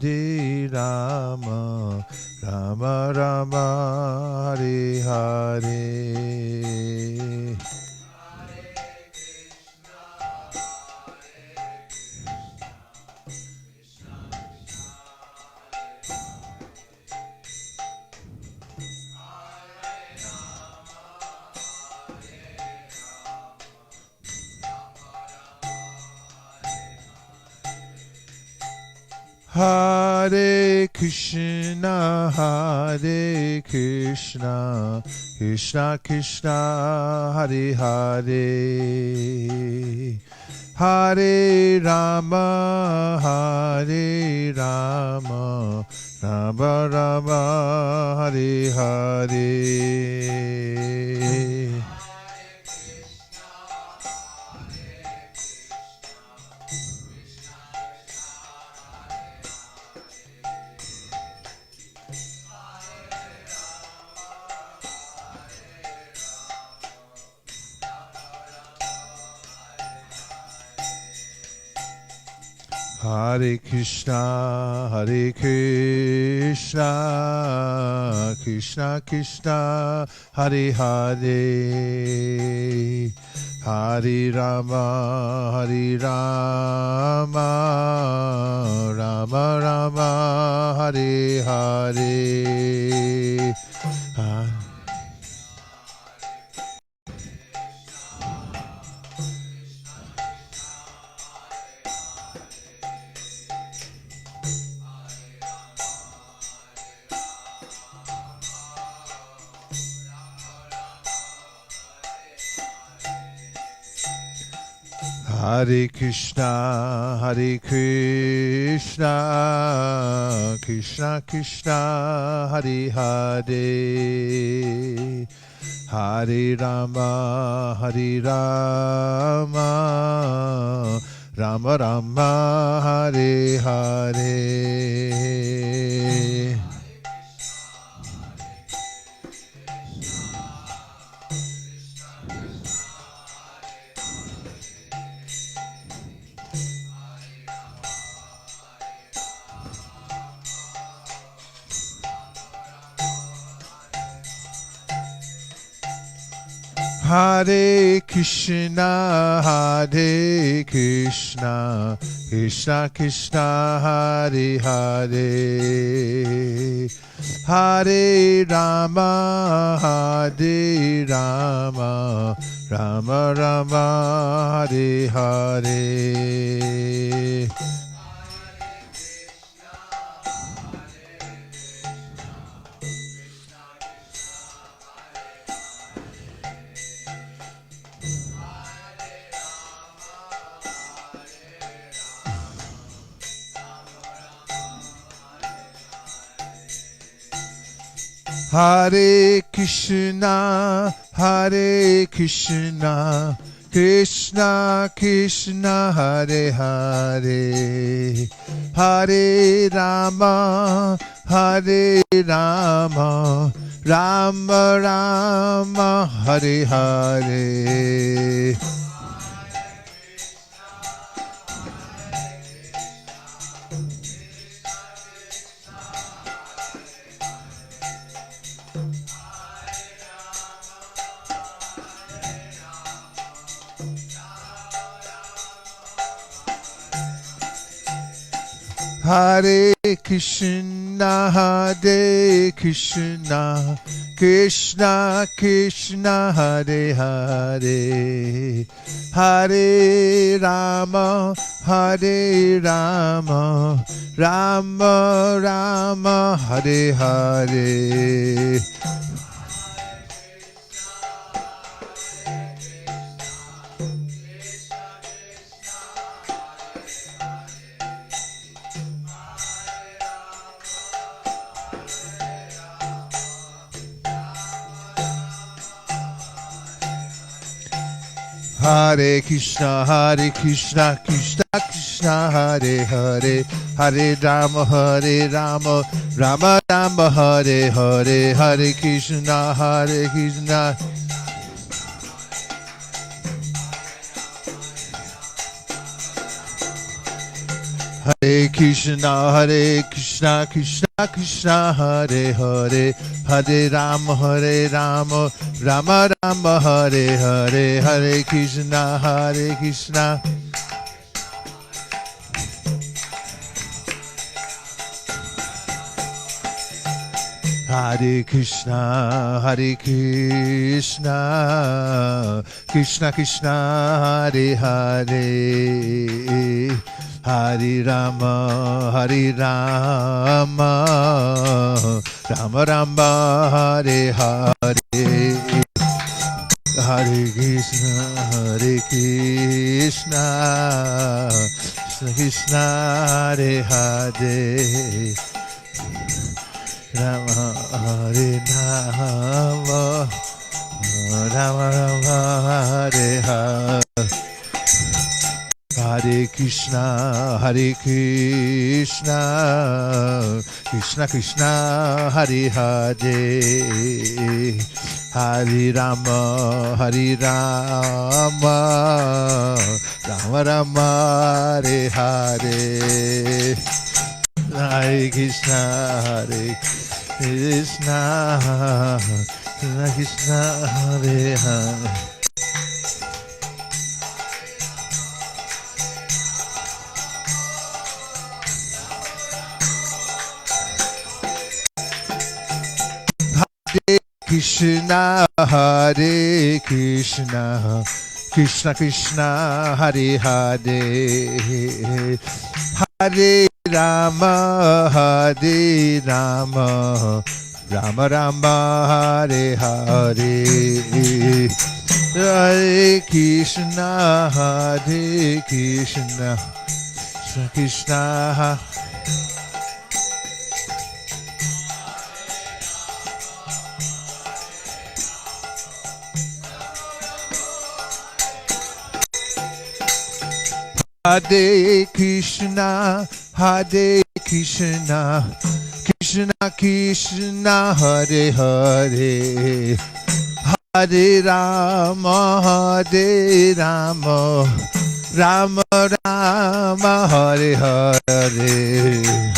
Hare Rama, Rama Rama, Hare Hare. Hare Krishna, Hare Krishna, Krishna Krishna, Hare Hare, Hare Rama, Hare Rama, Rama Rama, Hare Hare. Hare Krishna, Hare Krishna, Krishna Krishna, Hare Hare, Hare Rama, Hare Rama, Rama Rama, Hare Hare. Hare Krishna, Hare Krishna, Krishna Krishna, Hare Hare, Hare Rama, Hare Rama, Rama Rama, Hare Hare. Hare Krishna, Hare Krishna, Krishna Krishna, Hare Hare, Hare Rama, Hare Rama, Rama Rama, Hare Hare. Hare Krishna, Hare Krishna, Krishna Krishna, Hare Hare, Hare Rama, Hare Rama, Rama Rama, Hare Hare. Hare Krishna, Hare Krishna, Krishna Krishna, Hare Hare, Hare Rama, Hare Rama, Rama Rama, Hare Hare. Hare Krishna, Hare Krishna, Krishna Krishna, Hare Hare, Hare Rama, Hare Rama, Rama Rama, Hare Hare, Hare Krishna, Hare Krishna. Hare Krishna, Krishna Krishna, Hare Hare, Hare Rama, Rama Rama, Hare Hare, Hare Krishna, Hare Krishna, Krishna Krishna, Hare Hare, Hare Rama, Rama Rama, Hare Hare, Hare Krishna, Krishna Krishna, Hare Hare, Rama Hare Rama, Rama Rama, Hare Hare. Hare Krishna, Krishna Krishna, Hare Hare, Hare Rama, Rama Rama, Hare Hare, Hare Krishna, Krishna Krishna, Hare Hare. Hare Krishna, Krishna Krishna, Hare Hare, Hare Rama, Rama Rama, Hare Hare, Hare Krishna, Krishna Krishna. Hare Krishna, Krishna Krishna, Hare Hare, Hare Rama, Rama Rama, Hare Hare.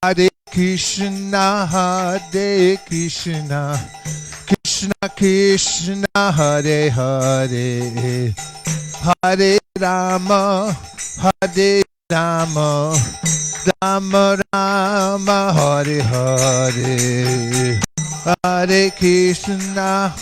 Hare Krishna, Krishna Krishna, Hare Hare, Hare Rama, Rama Rama, Hare Hare, Hare Krishna.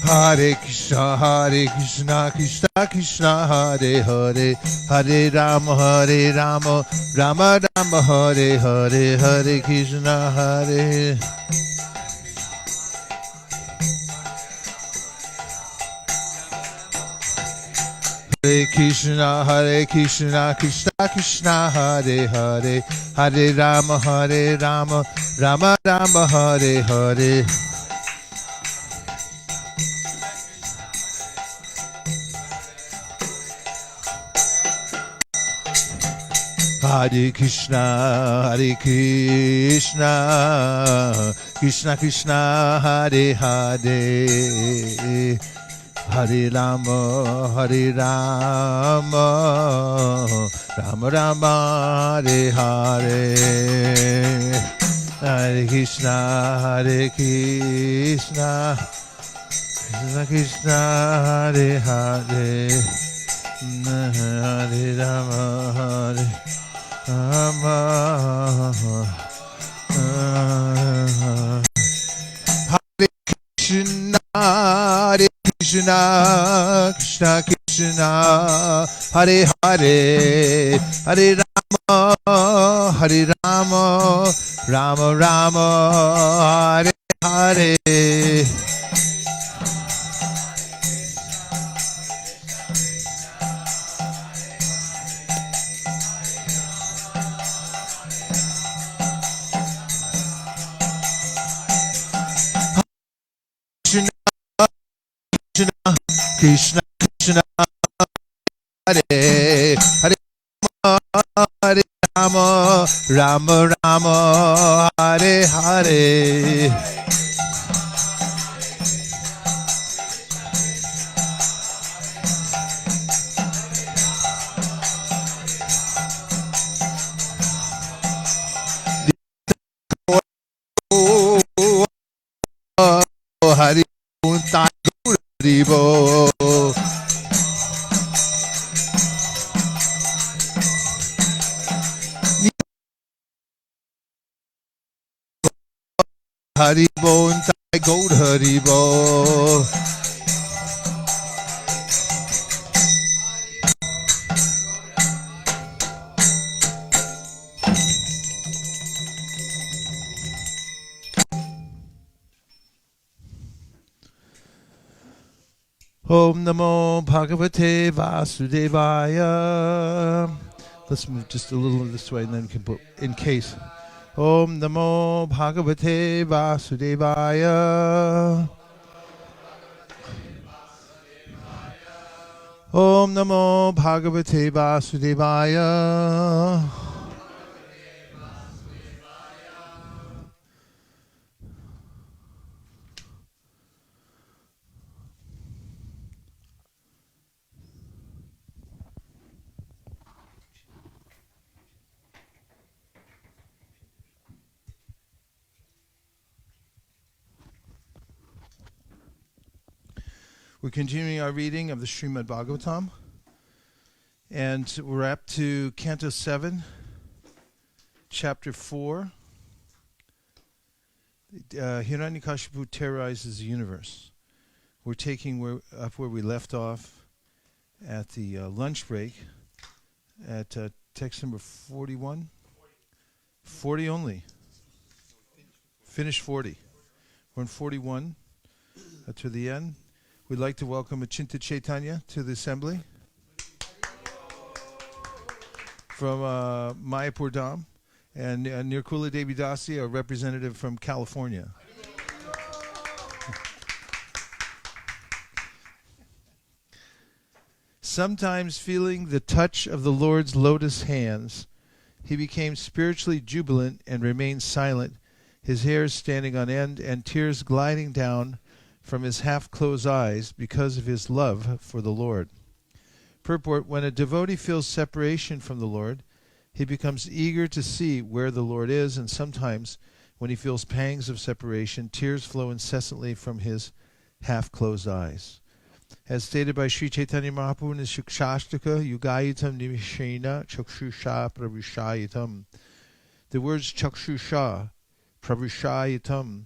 Hare Krishna, Krishna Krishna, Hare Hare, Hare Rama, Rama Rama, Hare Hare, Hare Krishna, Hare. Hare Krishna, Krishna Krishna, Hare Hare, Hare Rama, Rama Rama, Hare Hare. Hare Krishna, Krishna Krishna, Hare Hare, Hare Rama, Rama Rama, Hare Hare, Hare Krishna, Krishna Krishna, Hare Hare, Hare Rama, Hare Krishna, Krishna Krishna, Hare Hare, Hare Rama, Rama Rama, Hare Hare. Krishna Krishna Hare Hare Hare Rama Rama Rama Hare Hare. Hari Haribo Haribo Thai Gold Haribo. Om Namo Bhagavate Vasudevaya. Let's move just a little this way and then we can put in case. Om Namo Bhagavate Vasudevaya. Om Namo Bhagavate Vasudevaya. We're continuing our reading of the Srimad Bhagavatam, and we're up to Canto 7, Chapter 4. Hiranyakashipu terrorizes the universe. We're taking up where we left off at the lunch break at text number 41. 40 only. Finish 40. We're in 41 to the end. We'd like to welcome Achinta Chaitanya to the assembly from Mayapur Dham, and Nirkula Devi Dasi, a representative from California. Sometimes feeling the touch of the Lord's lotus hands, he became spiritually jubilant and remained silent, his hairs standing on end and tears gliding down from his half-closed eyes because of his love for the Lord. Purport: when a devotee feels separation from the Lord, he becomes eager to see where the Lord is, and sometimes, when he feels pangs of separation, tears flow incessantly from his half-closed eyes. As stated by Sri Chaitanya Mahaprabhu in his Shikshashtaka, Yugayitam Nimishena Chakshusha Pravushayitam. The words Chakshusha, Pravushayitam,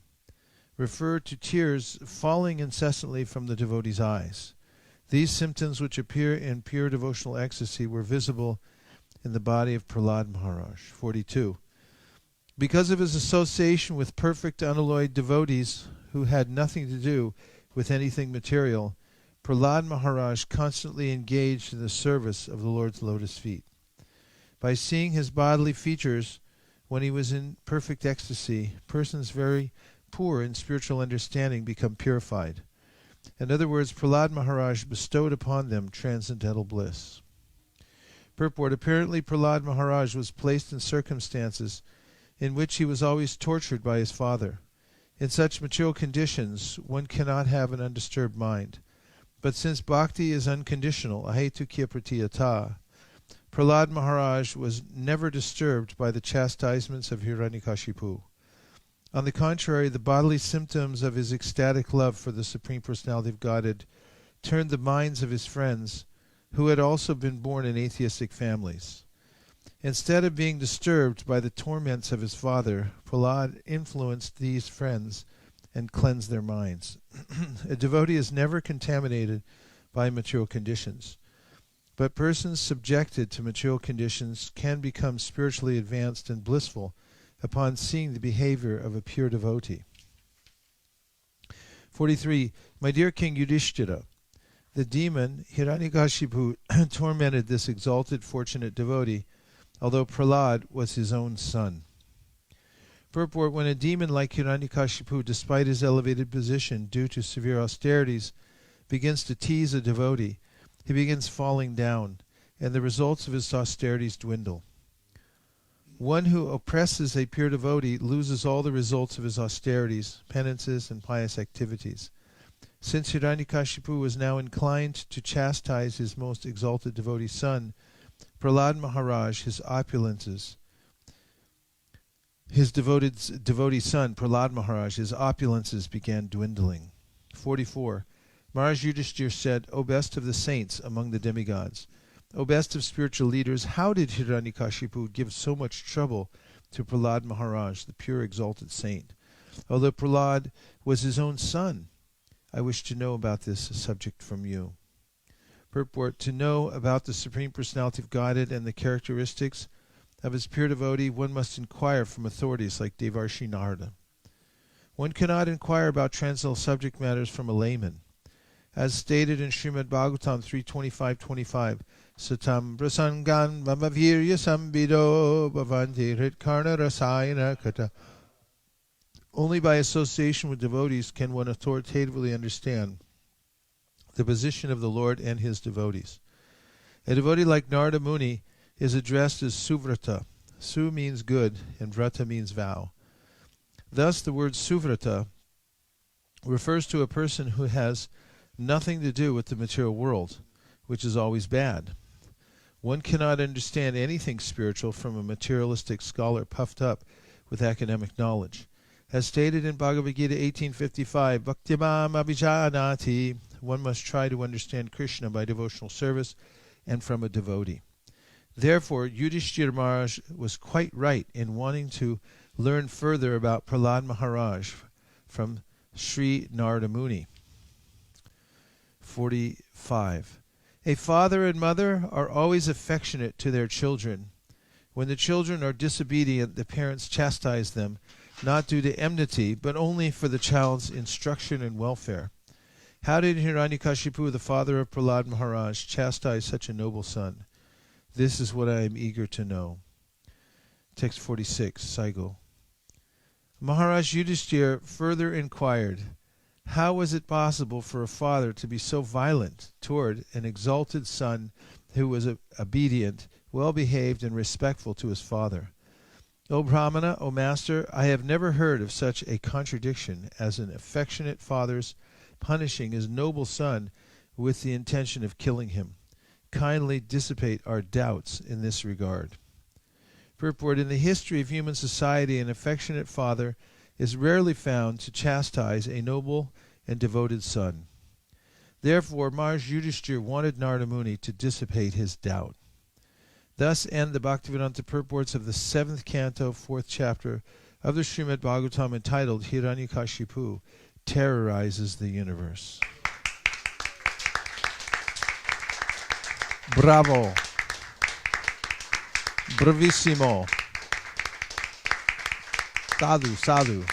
refer to tears falling incessantly from the devotee's eyes. These symptoms, which appear in pure devotional ecstasy, were visible in the body of Prahlad Maharaj. 42. Because of his association with perfect unalloyed devotees who had nothing to do with anything material, Prahlad Maharaj constantly engaged in the service of the Lord's lotus feet. By seeing his bodily features when he was in perfect ecstasy, persons very poor in spiritual understanding become purified. In other words, Prahlad Maharaj bestowed upon them transcendental bliss. Purport: apparently Prahlad Maharaj was placed in circumstances in which he was always tortured by his father. In such material conditions, one cannot have an undisturbed mind. But since bhakti is unconditional, ahetukya pratiyata, Prahlad Maharaj was never disturbed by the chastisements of Hiranyakashipu. On the contrary, the bodily symptoms of his ecstatic love for the Supreme Personality of Godhead turned the minds of his friends, who had also been born in atheistic families. Instead of being disturbed by the torments of his father, Prahlad influenced these friends and cleansed their minds. A devotee is never contaminated by material conditions, but persons subjected to material conditions can become spiritually advanced and blissful upon seeing the behavior of a pure devotee. 43. My dear King Yudhishthira, the demon Hiranyakashipu tormented this exalted, fortunate devotee, although Prahlad was his own son. Purport: when a demon like Hiranyakashipu, despite his elevated position due to severe austerities, begins to tease a devotee, he begins falling down, and the results of his austerities dwindle. One who oppresses a pure devotee loses all the results of his austerities, penances, and pious activities. Since Hiranyakashipu was now inclined to chastise his most exalted devotee son, Prahlad Maharaj, his opulences, his devotee son, Prahlad Maharaj, his opulences began dwindling. 44. Maharaj Yudhishthir said, O best of the saints among the demigods, O best of spiritual leaders, how did Hiranyakashipu give so much trouble to Prahlad Maharaj, the pure exalted saint? Although Prahlad was his own son, I wish to know about this subject from you. Purport: to know about the Supreme Personality of Godhead and the characteristics of his pure devotee, one must inquire from authorities like Devarshi Narada. One cannot inquire about transcendental subject matters from a layman. As stated in Srimad Bhagavatam 3.25.25, Satam prasangan vamavirya sambido bhavanti hritkarna rasayana kata. Only by association with devotees can one authoritatively understand the position of the Lord and his devotees. A devotee like Narada Muni is addressed as Suvrata. Su means good, and Vrata means vow. Thus, the word Suvrata refers to a person who has nothing to do with the material world, which is always bad. One cannot understand anything spiritual from a materialistic scholar puffed up with academic knowledge. As stated in Bhagavad Gita 18.55, Bhaktimam abhijanati, one must try to understand Krishna by devotional service and from a devotee. Therefore, Yudhishthira Maharaj was quite right in wanting to learn further about Prahlad Maharaj from Sri Narada Muni. 45. A father and mother are always affectionate to their children. When the children are disobedient, the parents chastise them, not due to enmity, but only for the child's instruction and welfare. How did Hiranyakashipu, the father of Prahlad Maharaj, chastise such a noble son? This is what I am eager to know. Text 46, Saigo. Maharaj Yudhishthir further inquired, how was it possible for a father to be so violent toward an exalted son who was obedient, well-behaved, and respectful to his father? O Brahmana, O Master, I have never heard of such a contradiction as an affectionate father's punishing his noble son with the intention of killing him. Kindly dissipate our doubts in this regard. Purport: in the history of human society, an affectionate father is rarely found to chastise a noble and devoted son. Therefore, Maharaj Yudhishthir wanted Narada Muni to dissipate his doubt. Thus end the Bhaktivedanta purports of the 7th canto, 4th chapter of the Srimad Bhagavatam, entitled Hiranyakashipu Terrorizes the Universe. Bravo. Bravissimo. Sadhu, sadhu.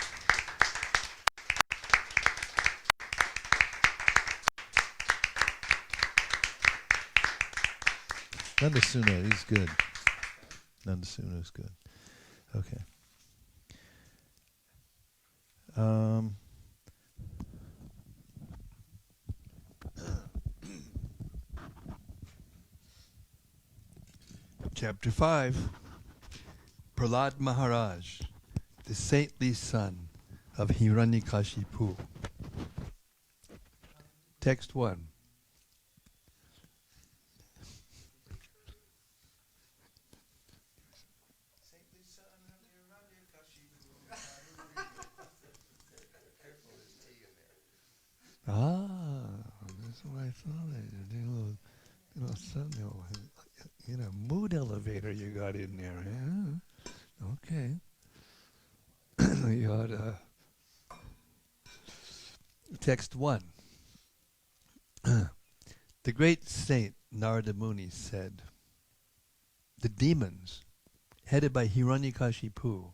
Nandasuna, he's good. Nandasuna is good. Okay. Chapter 5. Prahlad Maharaj, the saintly son of Hiranyakashipu. Text 1. That's what I thought. Mood elevator you got in there, huh? Okay. You ought to. Text 1. The great saint Narada Muni said, the demons, headed by Hiranyakashipu,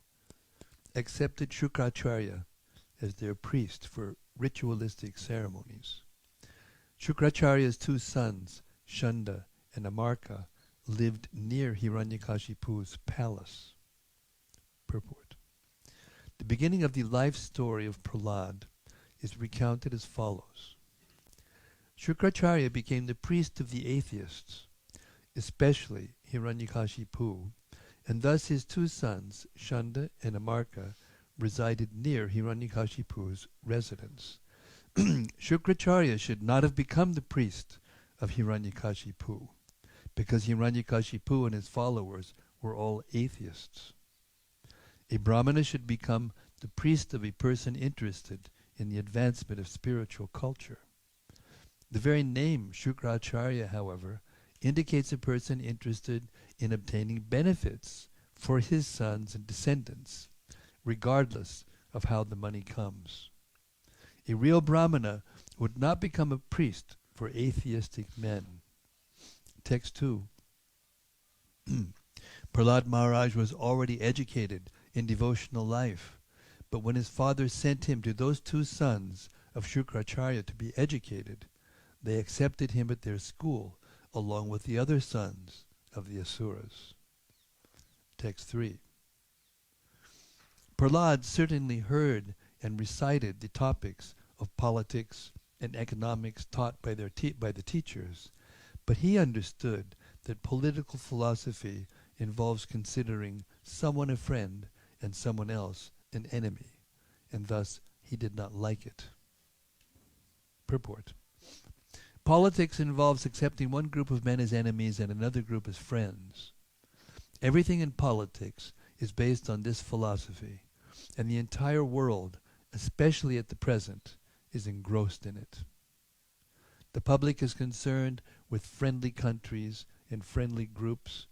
accepted Shukracharya as their priest for ritualistic ceremonies. Shukracharya's 2 sons, Shanda and Amarka, lived near Hiranyakashipu's palace. Purport. The beginning of the life story of Prahlad is recounted as follows. Shukracharya became the priest of the atheists, especially Hiranyakashipu, and thus his two sons, Shanda and Amarka, resided near Hiranyakashipu's residence. Shukracharya should not have become the priest of Hiranyakashipu, because Hiranyakashipu and his followers were all atheists. A Brahmana should become the priest of a person interested in the advancement of spiritual culture. The very name Shukracharya, however, indicates a person interested in obtaining benefits for his sons and descendants, regardless of how the money comes. A real Brahmana would not become a priest for atheistic men. Text 2. Prahlad Maharaj was already educated in devotional life, but when his father sent him to those two sons of Shukracharya to be educated, they accepted him at their school along with the other sons of the Asuras. Text 3. Prahlad certainly heard and recited the topics of politics and economics taught by the teachers, but he understood that political philosophy involves considering someone a friend and someone else an enemy, and thus he did not like it. Purport. Politics involves accepting one group of men as enemies and another group as friends. Everything in politics is based on this philosophy, and the entire world, especially at the present, is engrossed in it. The public is concerned with friendly countries and friendly groups,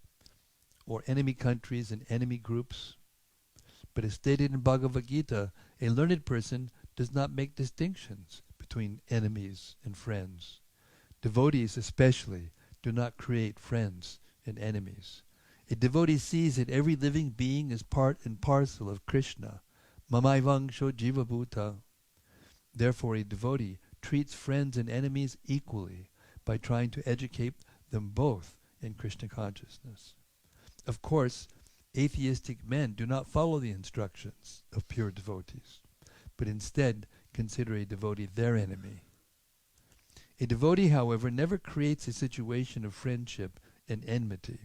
or enemy countries and enemy groups. But as stated in Bhagavad Gita, a learned person does not make distinctions between enemies and friends. Devotees especially do not create friends and enemies. A devotee sees that every living being is part and parcel of Krishna. Mamaivangsho jiva bhuta. Therefore a devotee treats friends and enemies equally by trying to educate them both in Krishna consciousness. Of course, atheistic men do not follow the instructions of pure devotees, but instead consider a devotee their enemy. A devotee, however, never creates a situation of friendship and enmity.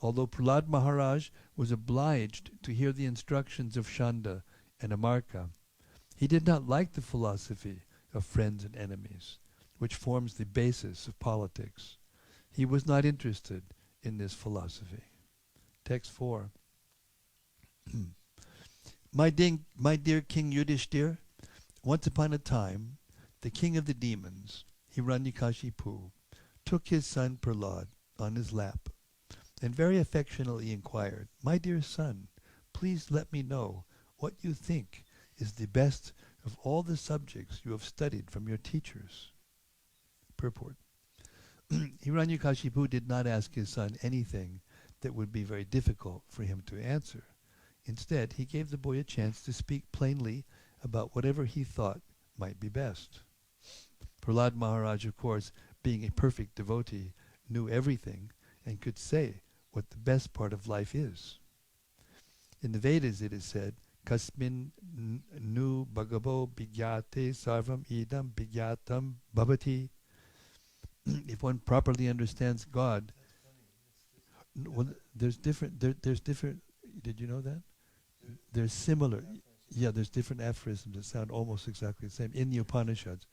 Although Prahlad Maharaj was obliged to hear the instructions of Shanda and Amarka, he did not like the philosophy of friends and enemies, which forms the basis of politics. He was not interested in this philosophy. Text 4. My dear King Yudhishthir, once upon a time, the king of the demons, Hiranyakashipu, took his son Prahlad on his lap and very affectionately inquired, "My dear son, please let me know what you think is the best of all the subjects you have studied from your teachers." Purport. Hiranyakashipu did not ask his son anything that would be very difficult for him to answer. Instead, he gave the boy a chance to speak plainly about whatever he thought might be best. Prahlad Maharaj, of course, being a perfect devotee, knew everything and could say what the best part of life is. In the Vedas it is said, Kasmin nu bhagavo bigyate sarvam idam bigyatam bhavati. If one properly understands God, well, there's different. Did you know that? There's similar. Yeah, there's different aphorisms that sound almost exactly the same in the Upanishads.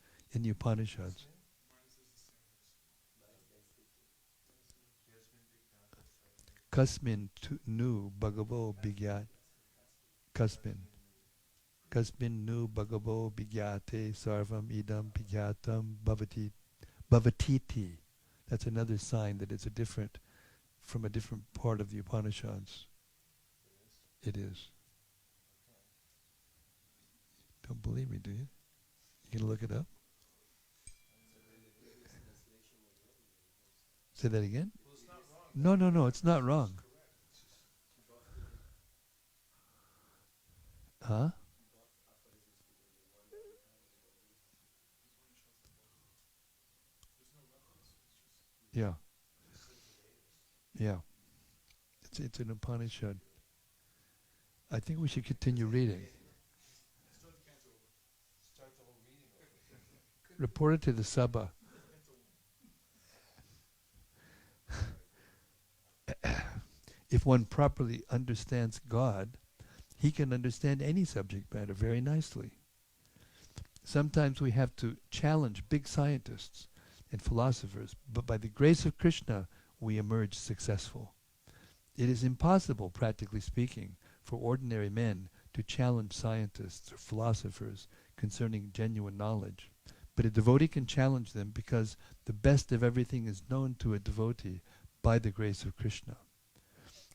Kasmin nu bhagavo bigyat. Kasmin nu bhagavo bigyate sarvam idam bigyatam bhavatiti. That's another sign that it's from a different part of the Upanishads. It is. Don't believe me, do you? You can look it up. Say that again? No, it's not wrong. Huh? Yeah. Yeah. It's an Upanishad. I think we should continue reading. Report it to the Sabha. If one properly understands God, he can understand any subject matter very nicely. Sometimes we have to challenge big scientists and philosophers, but by the grace of Krishna, we emerge successful. It is impossible, practically speaking, for ordinary men to challenge scientists or philosophers concerning genuine knowledge. But a devotee can challenge them because the best of everything is known to a devotee by the grace of Krishna.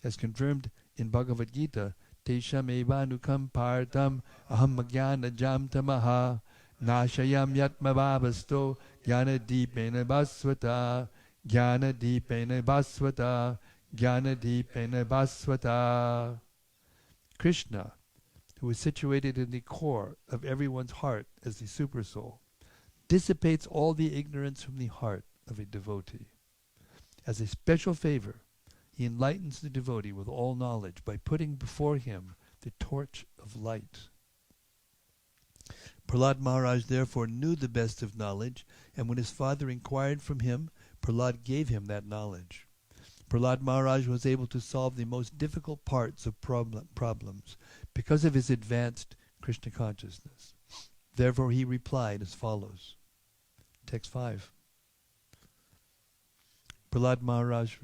As confirmed in Bhagavad Gita, Tesham evanukam partam aham jnana jam tamaha nashayam yatmavabasto jnana deepena basvata jnana deepena basvata jnana deepena basvata. Krishna, who is situated in the core of everyone's heart as the supersoul, dissipates all the ignorance from the heart of a devotee. As a special favor, he enlightens the devotee with all knowledge by putting before him the torch of light. Prahlad Maharaj therefore knew the best of knowledge, and when his father inquired from him, Prahlad gave him that knowledge. Prahlad Maharaj was able to solve the most difficult parts of problems because of his advanced Krishna consciousness. Therefore he replied as follows. Text 5. Prahlad Maharaj...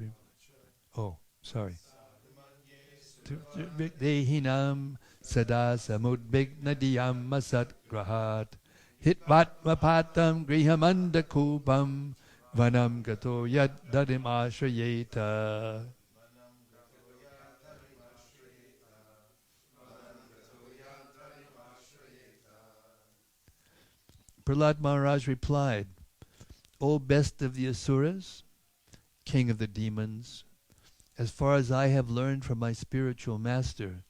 Dehinam sada samudbignadiyam asat grahat hitvatmapatam grihamandakupam vanam gato yad dadim ashrayeta. Prahlad Maharaj replied, O best of the Asuras, king of the demons, as far as I have learned from my spiritual master,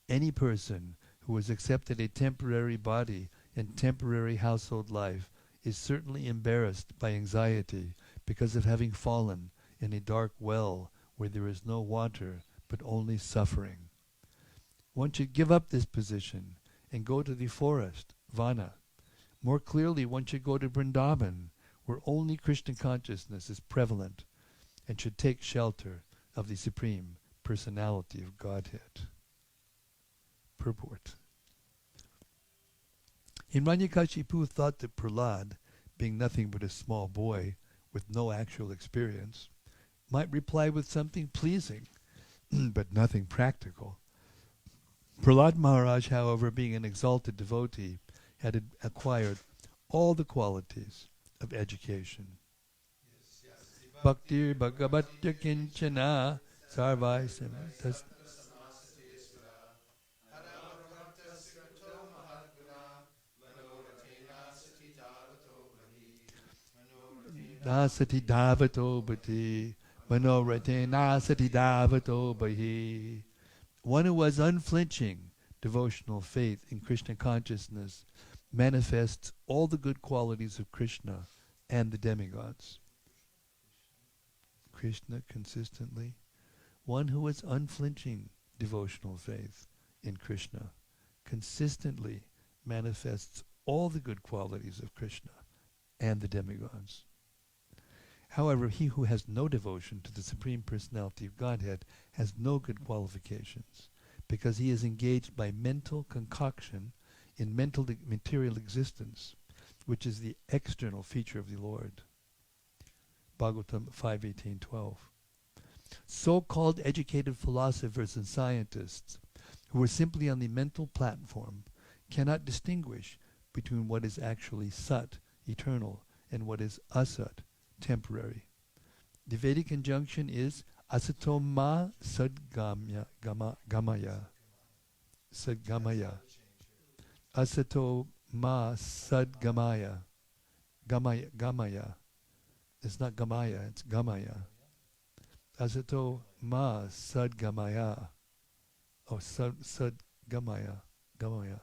any person who has accepted a temporary body and temporary household life is certainly embarrassed by anxiety because of having fallen in a dark well where there is no water but only suffering. One should give up this position and go to the forest, Vana. More clearly, one should go to Vrindavan, where only Krishna consciousness is prevalent, and should take shelter of the Supreme Personality of Godhead. Purport. Hiranyakashipu thought that Prahlad, being nothing but a small boy with no actual experience, might reply with something pleasing, but nothing practical. Prahlad Maharaj, however, being an exalted devotee, had acquired all the qualities of education. Bhaktir Bhagavatya Kinchana Sarvai Samtas. Nasati Davato Bhati Manorate Nasati Davato Bhahi. One who has unflinching devotional faith in Krishna consciousness manifests all the good qualities of Krishna and the demigods. Krishna consistently. One who has unflinching devotional faith in Krishna consistently manifests all the good qualities of Krishna and the demigods. However, he who has no devotion to the Supreme Personality of Godhead has no good qualifications, because he is engaged by mental concoction in material existence, which is the external feature of the Lord. Bhagavatam 5:18-12. So-called educated philosophers and scientists who are simply on the mental platform cannot distinguish between what is actually sat, eternal, and what is asat, temporary. The Vedic conjunction is asato ma sadgamaya, gamaya. Sadgamaya. Asato ma sadgamaya. Gamaya. It's not gamaya, it's gamaya. Asato ma sadgamaya. Oh, sadgamaya. Gamaya.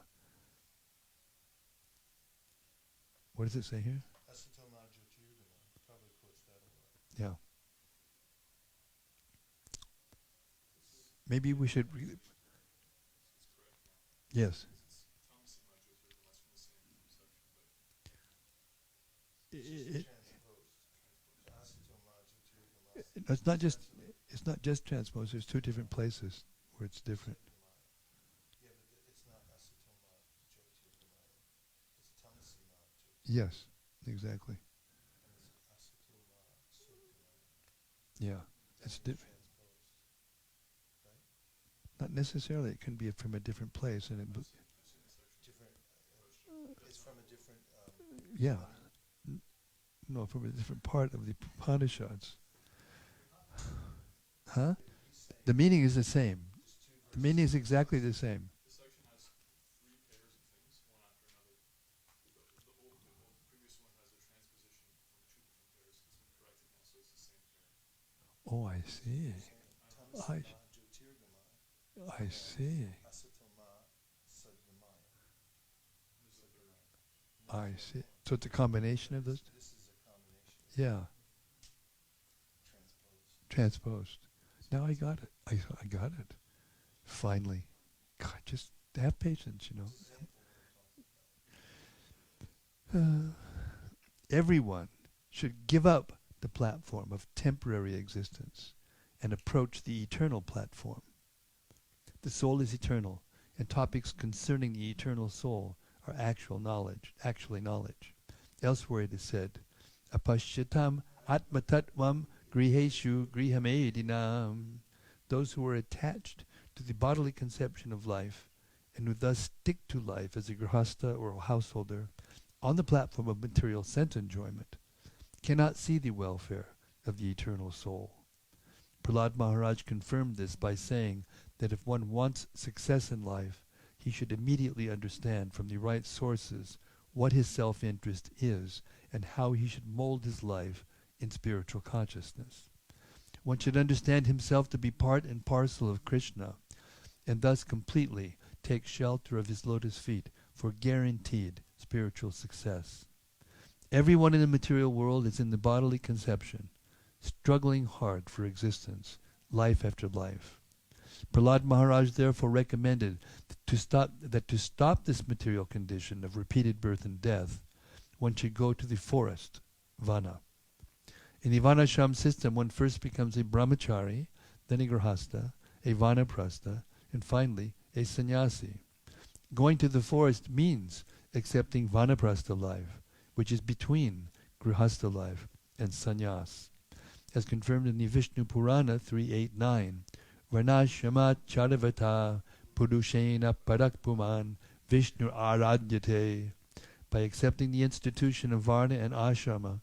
What does it say here? Yeah. Maybe we should read it. Yes. It's not just It's not just transposed. There's two different places where it's different. Yeah, but it's not asatoma, jyotirgamaya. It's tamasima, jyotirgamaya. Yes, exactly. And it's asatoma, surgamaya. Yeah, it's different. Transposed, right? Not necessarily. It can be from a different place, and Different. It's from a different. yeah, no, from a different part of the Upanishads. Huh? The meaning is the same. The meaning is exactly the same. The section has three pairs of things, one after another. The previous one has a transposition from two different pairs. It's been corrected now, so it's the same pair. Oh, I see. I see. Asatoma, sadgamaya. I see. So it's a combination of those? This is a combination. Yeah, transposed. Now I got it. I got it. Finally. God, just have patience, Everyone should give up the platform of temporary existence and approach the eternal platform. The soul is eternal, and topics concerning the eternal soul are actually knowledge. Elsewhere it is said, Apashyatam atmatattvam griheshu grihamedinam. Those who are attached to the bodily conception of life and who thus stick to life as a grihastha or a householder on the platform of material sense enjoyment cannot see the welfare of the eternal soul. Prahlad Maharaj confirmed this by saying that if one wants success in life, he should immediately understand from the right sources what his self-interest is and how he should mold his life in spiritual consciousness. One should understand himself to be part and parcel of Krishna, and thus completely take shelter of his lotus feet for guaranteed spiritual success. Everyone in the material world is in the bodily conception, struggling hard for existence, life after life. Prahlad Maharaj therefore recommended to stop this material condition of repeated birth and death, one should go to the forest, vana. In the Varnashram system, one first becomes a brahmachari, then a grihastha, a vanaprastha, and finally a sannyasi. Going to the forest means accepting vanaprastha life, which is between grihastha life and sannyas. As confirmed in the Vishnu Purana 389, Varnashramat charavata purushena parakpuman Vishnu aradyate. By accepting the institution of Varna and Ashrama,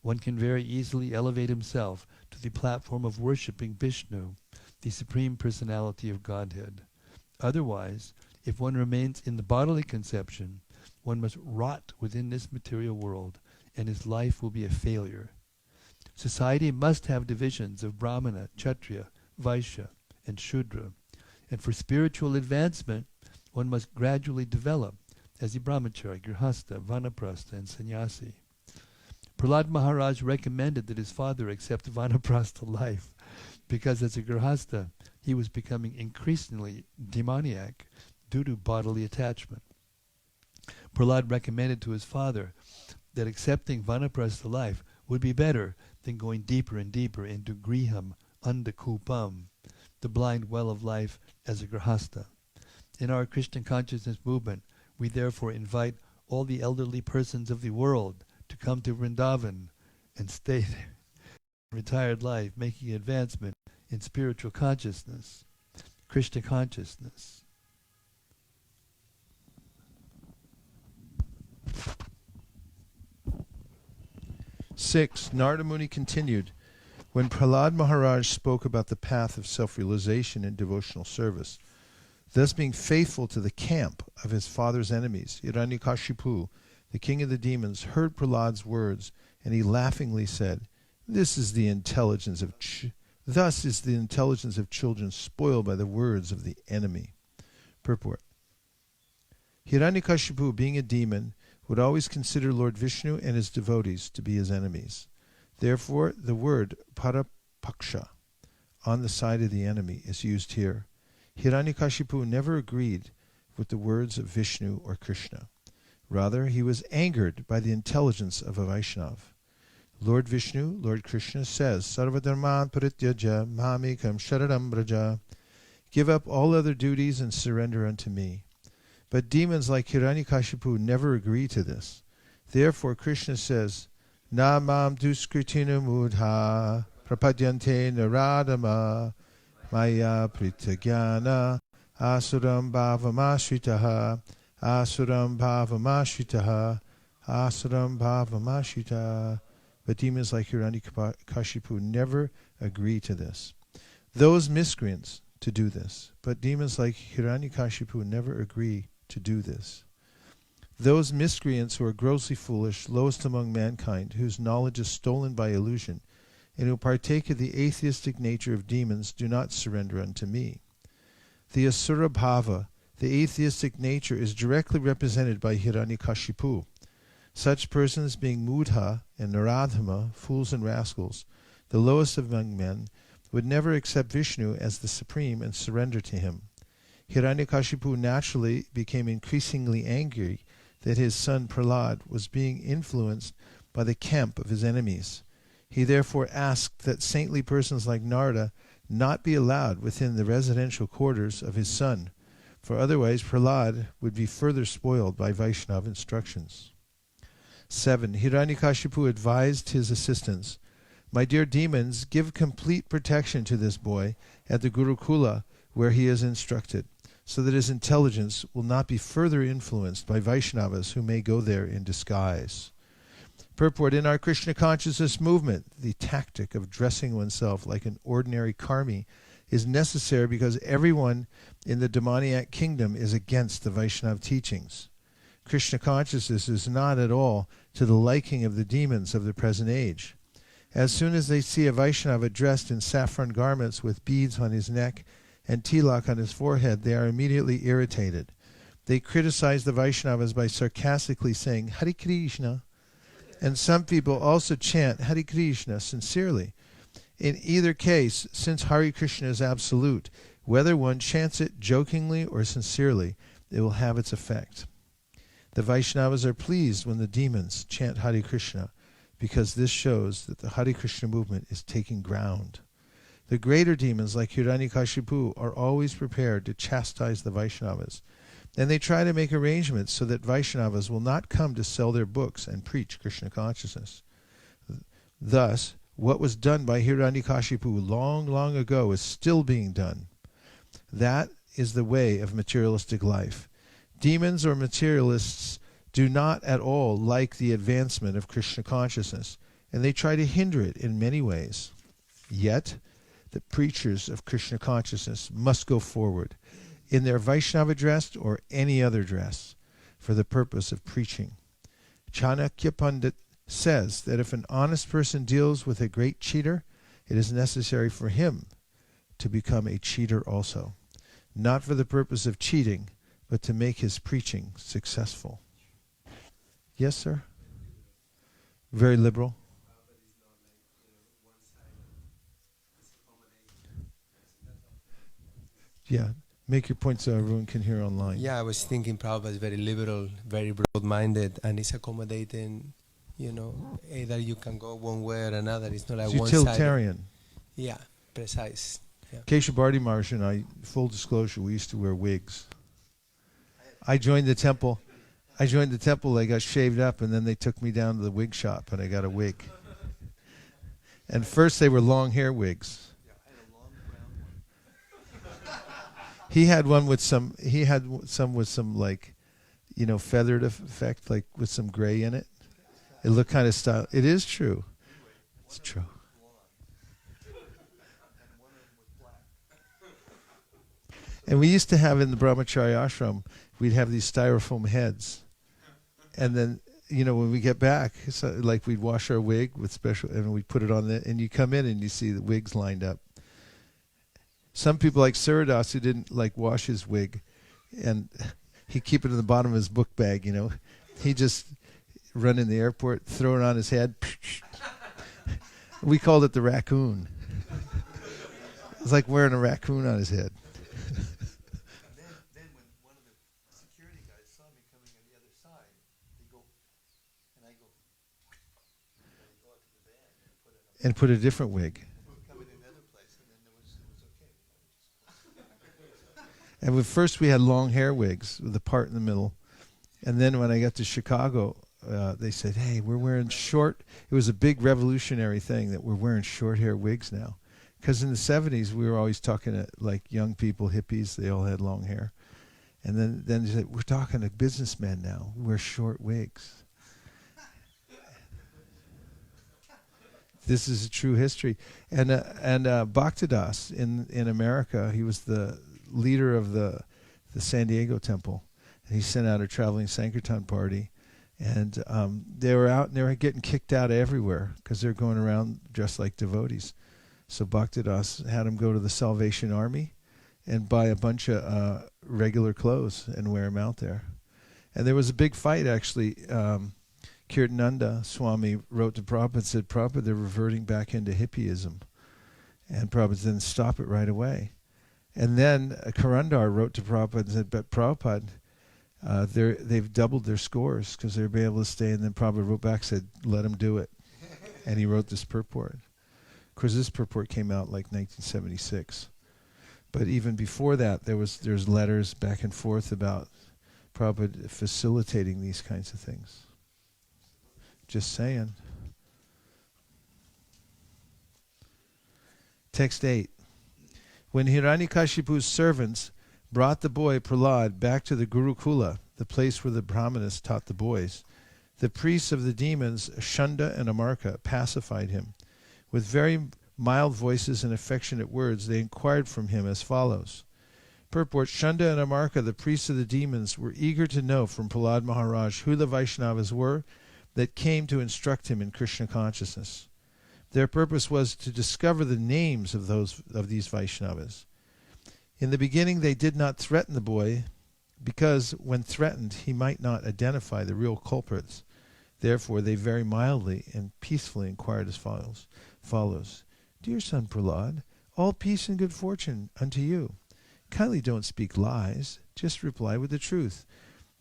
one can very easily elevate himself to the platform of worshipping Vishnu, the Supreme Personality of Godhead. Otherwise, if one remains in the bodily conception, one must rot within this material world, and his life will be a failure. Society must have divisions of Brahmana, Kshatriya, Vaishya, and Shudra, and for spiritual advancement, one must gradually develop as a brahmachari, grihastha, vanaprastha, and sannyasi. Prahlad Maharaj recommended that his father accept vanaprastha life, because as a grihastha, he was becoming increasingly demoniac due to bodily attachment. Prahlad recommended to his father that accepting vanaprastha life would be better than going deeper and deeper into griham andakupam, the blind well of life as a grihastha. In our Krishna consciousness movement, we therefore invite all the elderly persons of the world to come to Vrindavan and stay there, retired life, making advancement in spiritual consciousness, Krishna consciousness. Six, Narada Muni continued, when Prahlad Maharaj spoke about the path of self-realization and devotional service, thus being faithful to the camp of his father's enemies, Hiranyakashipu, the king of the demons, heard Prahlad's words, and he laughingly said, Thus is the intelligence of children spoiled by the words of the enemy. Purport. Hiranyakashipu, being a demon, would always consider Lord Vishnu and his devotees to be his enemies. Therefore, the word parapaksha, on the side of the enemy, is used here. Hiranyakashipu never agreed with the words of Vishnu or Krishna. Rather, he was angered by the intelligence of a Vaishnav. Lord Vishnu, Lord Krishna says, Sarvadharman parityaja mamekam sharanam braja. Give up all other duties and surrender unto me. But demons like Hiranyakashipu never agree to this. Therefore Krishna says, Na mam duskritina mudha prapadyante naradama maya pritagyana asuram bhavamashitaha asuram bhavamashitaha asuram bhavamashitaha. But demons like Hiranyakashipu never agree to this. Those miscreants to do this, but demons like Hiranyakashipu never agree to do this. Those miscreants who are grossly foolish, lowest among mankind, whose knowledge is stolen by illusion, and who partake of the atheistic nature of demons, do not surrender unto me. The asura bhava, the atheistic nature, is directly represented by Hiranyakashipu. Such persons, being mudha and naradhama, fools and rascals, the lowest among men, would never accept Vishnu as the supreme and surrender to him. Hiranyakashipu naturally became increasingly angry that his son Prahlad was being influenced by the camp of his enemies. He therefore asked that saintly persons like Narada not be allowed within the residential quarters of his son, for otherwise Prahlad would be further spoiled by Vaishnava instructions. 7. Hiranyakashipu advised his assistants, My dear demons, give complete protection to this boy at the Gurukula where he is instructed, so that his intelligence will not be further influenced by Vaishnavas who may go there in disguise. Purport: in our Krishna consciousness movement, the tactic of dressing oneself like an ordinary karmi is necessary because everyone in the demoniac kingdom is against the Vaishnava teachings. Krishna consciousness is not at all to the liking of the demons of the present age. As soon as they see a Vaishnava dressed in saffron garments with beads on his neck and tilak on his forehead, they are immediately irritated. They criticize the Vaishnavas by sarcastically saying, Hare Krishna. And some people also chant Hare Krishna sincerely. In either case, since Hare Krishna is absolute, whether one chants it jokingly or sincerely, it will have its effect. The Vaishnavas are pleased when the demons chant Hare Krishna, because this shows that the Hare Krishna movement is taking ground. The greater demons like Hiranyakashipu are always prepared to chastise the Vaishnavas, and they try to make arrangements so that Vaishnavas will not come to sell their books and preach Krishna consciousness. Thus, what was done by Hiranyakashipu long, long ago is still being done. That is the way of materialistic life. Demons or materialists do not at all like the advancement of Krishna consciousness, and they try to hinder it in many ways. Yet, the preachers of Krishna consciousness must go forward, in their Vaishnava dress or any other dress, for the purpose of preaching. Chanakya Pandit says that if an honest person deals with a great cheater, it is necessary for him to become a cheater also, not for the purpose of cheating, but to make his preaching successful. Yes, sir? Very liberal? Yeah. Make your point so everyone can hear online. Yeah, I was thinking Prabhupada is very liberal, very broad-minded, and it's accommodating, either you can go one way or another. It's not like It's one-sided. utilitarian. Yeah, precise. Yeah. Kesha Bharati Maharaj and I, full disclosure, we used to wear wigs. I joined the temple. I got shaved up, and then they took me down to the wig shop, and I got a wig. And first they were long hair wigs. He had one with some. He had some with some feathered effect, like with some gray in it. It looked kind of style. It is true. It's true. And we used to have in the Brahmacharya ashram, we'd have these styrofoam heads, and then when we get back, we'd wash our wig with special, and we'd put it on the, and you come in and you see the wigs lined up. Some people like Suridas who didn't wash his wig, and he'd keep it in the bottom of his book bag, He'd just run in the airport, throw it on his head. We called it the raccoon. It was like wearing a raccoon on his head. Then when one of the security guys saw me coming on the other side, they go, and I go, and I go out to the and put a different wig. And first we had long hair wigs with a part in the middle. And then when I got to Chicago, they said, hey, we're wearing short. It was a big revolutionary thing that we're wearing short hair wigs now. Because in the 70s, we were always talking to like young people, hippies. They all had long hair. And then they said, we're talking to businessmen now. We wear short wigs. This is a true history. And Bhaktidas in America, he was the leader of the San Diego temple. And he sent out a traveling Sankirtan party. And they were out and they were getting kicked out everywhere because they're going around dressed like devotees. So Bhaktidas had them go to the Salvation Army and buy a bunch of regular clothes and wear them out there. And there was a big fight, actually. Kirtananda Swami wrote to Prabhupada and said, Prabhupada, they're reverting back into hippieism. And Prabhupada didn't stop it right away. And then Karandar wrote to Prabhupada and said, but Prabhupada, they've doubled their scores because they're able to stay. And then Prabhupada wrote back and said, let them do it. And he wrote this purport. Of course, this purport came out like 1976. But even before that, there's letters back and forth about Prabhupada facilitating these kinds of things. Just saying. Text 8. When Hiranyakashipu's servants brought the boy Prahlad back to the Gurukula, the place where the Brahmanas taught the boys, the priests of the demons, Shunda and Amarka, pacified him. With very mild voices and affectionate words, they inquired from him as follows. Purport, Shunda and Amarka, the priests of the demons, were eager to know from Prahlad Maharaj who the Vaishnavas were that came to instruct him in Krishna consciousness. Their purpose was to discover the names of these Vaishnavas. In the beginning, they did not threaten the boy because, when threatened, he might not identify the real culprits. Therefore, they very mildly and peacefully inquired as follows. Dear son Prahlad, all peace and good fortune unto you. Kindly don't speak lies, just reply with the truth.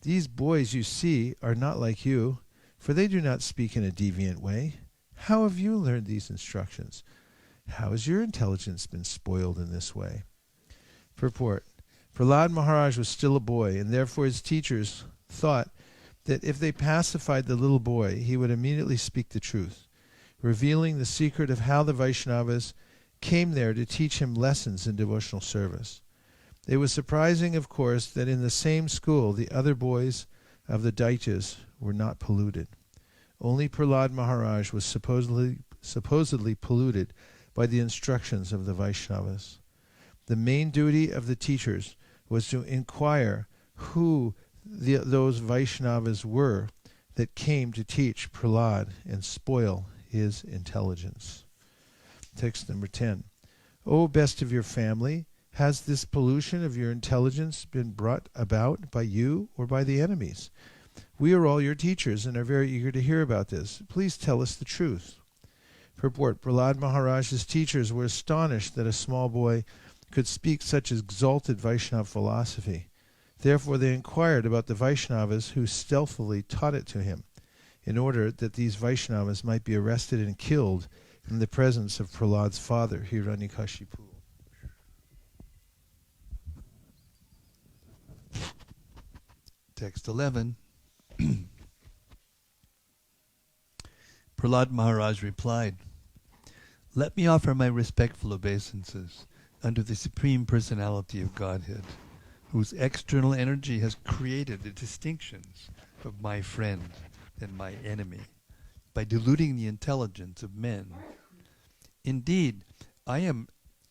These boys you see are not like you, for they do not speak in a deviant way. How have you learned these instructions? How has your intelligence been spoiled in this way? Purport. Prahlad Maharaj was still a boy, and therefore his teachers thought that if they pacified the little boy, he would immediately speak the truth, revealing the secret of how the Vaishnavas came there to teach him lessons in devotional service. It was surprising, of course, that in the same school the other boys of the Daityas were not polluted. Only Prahlad Maharaj was supposedly polluted by the instructions of the Vaishnavas. The main duty of the teachers was to inquire who those Vaishnavas were that came to teach Prahlad and spoil his intelligence. Text number 10. O best of your family, has this pollution of your intelligence been brought about by you or by the enemies? We are all your teachers and are very eager to hear about this. Please tell us the truth. Purport. Prahlad Maharaj's teachers were astonished that a small boy could speak such exalted Vaishnava philosophy. Therefore they inquired about the Vaishnavas who stealthily taught it to him, in order that these Vaishnavas might be arrested and killed in the presence of Prahlad's father, Hiranyakashipu. Text 11. Prahlad Maharaj replied, let me offer my respectful obeisances unto the Supreme Personality of Godhead, whose external energy has created the distinctions of my friend and my enemy by diluting the intelligence of men. Indeed, I am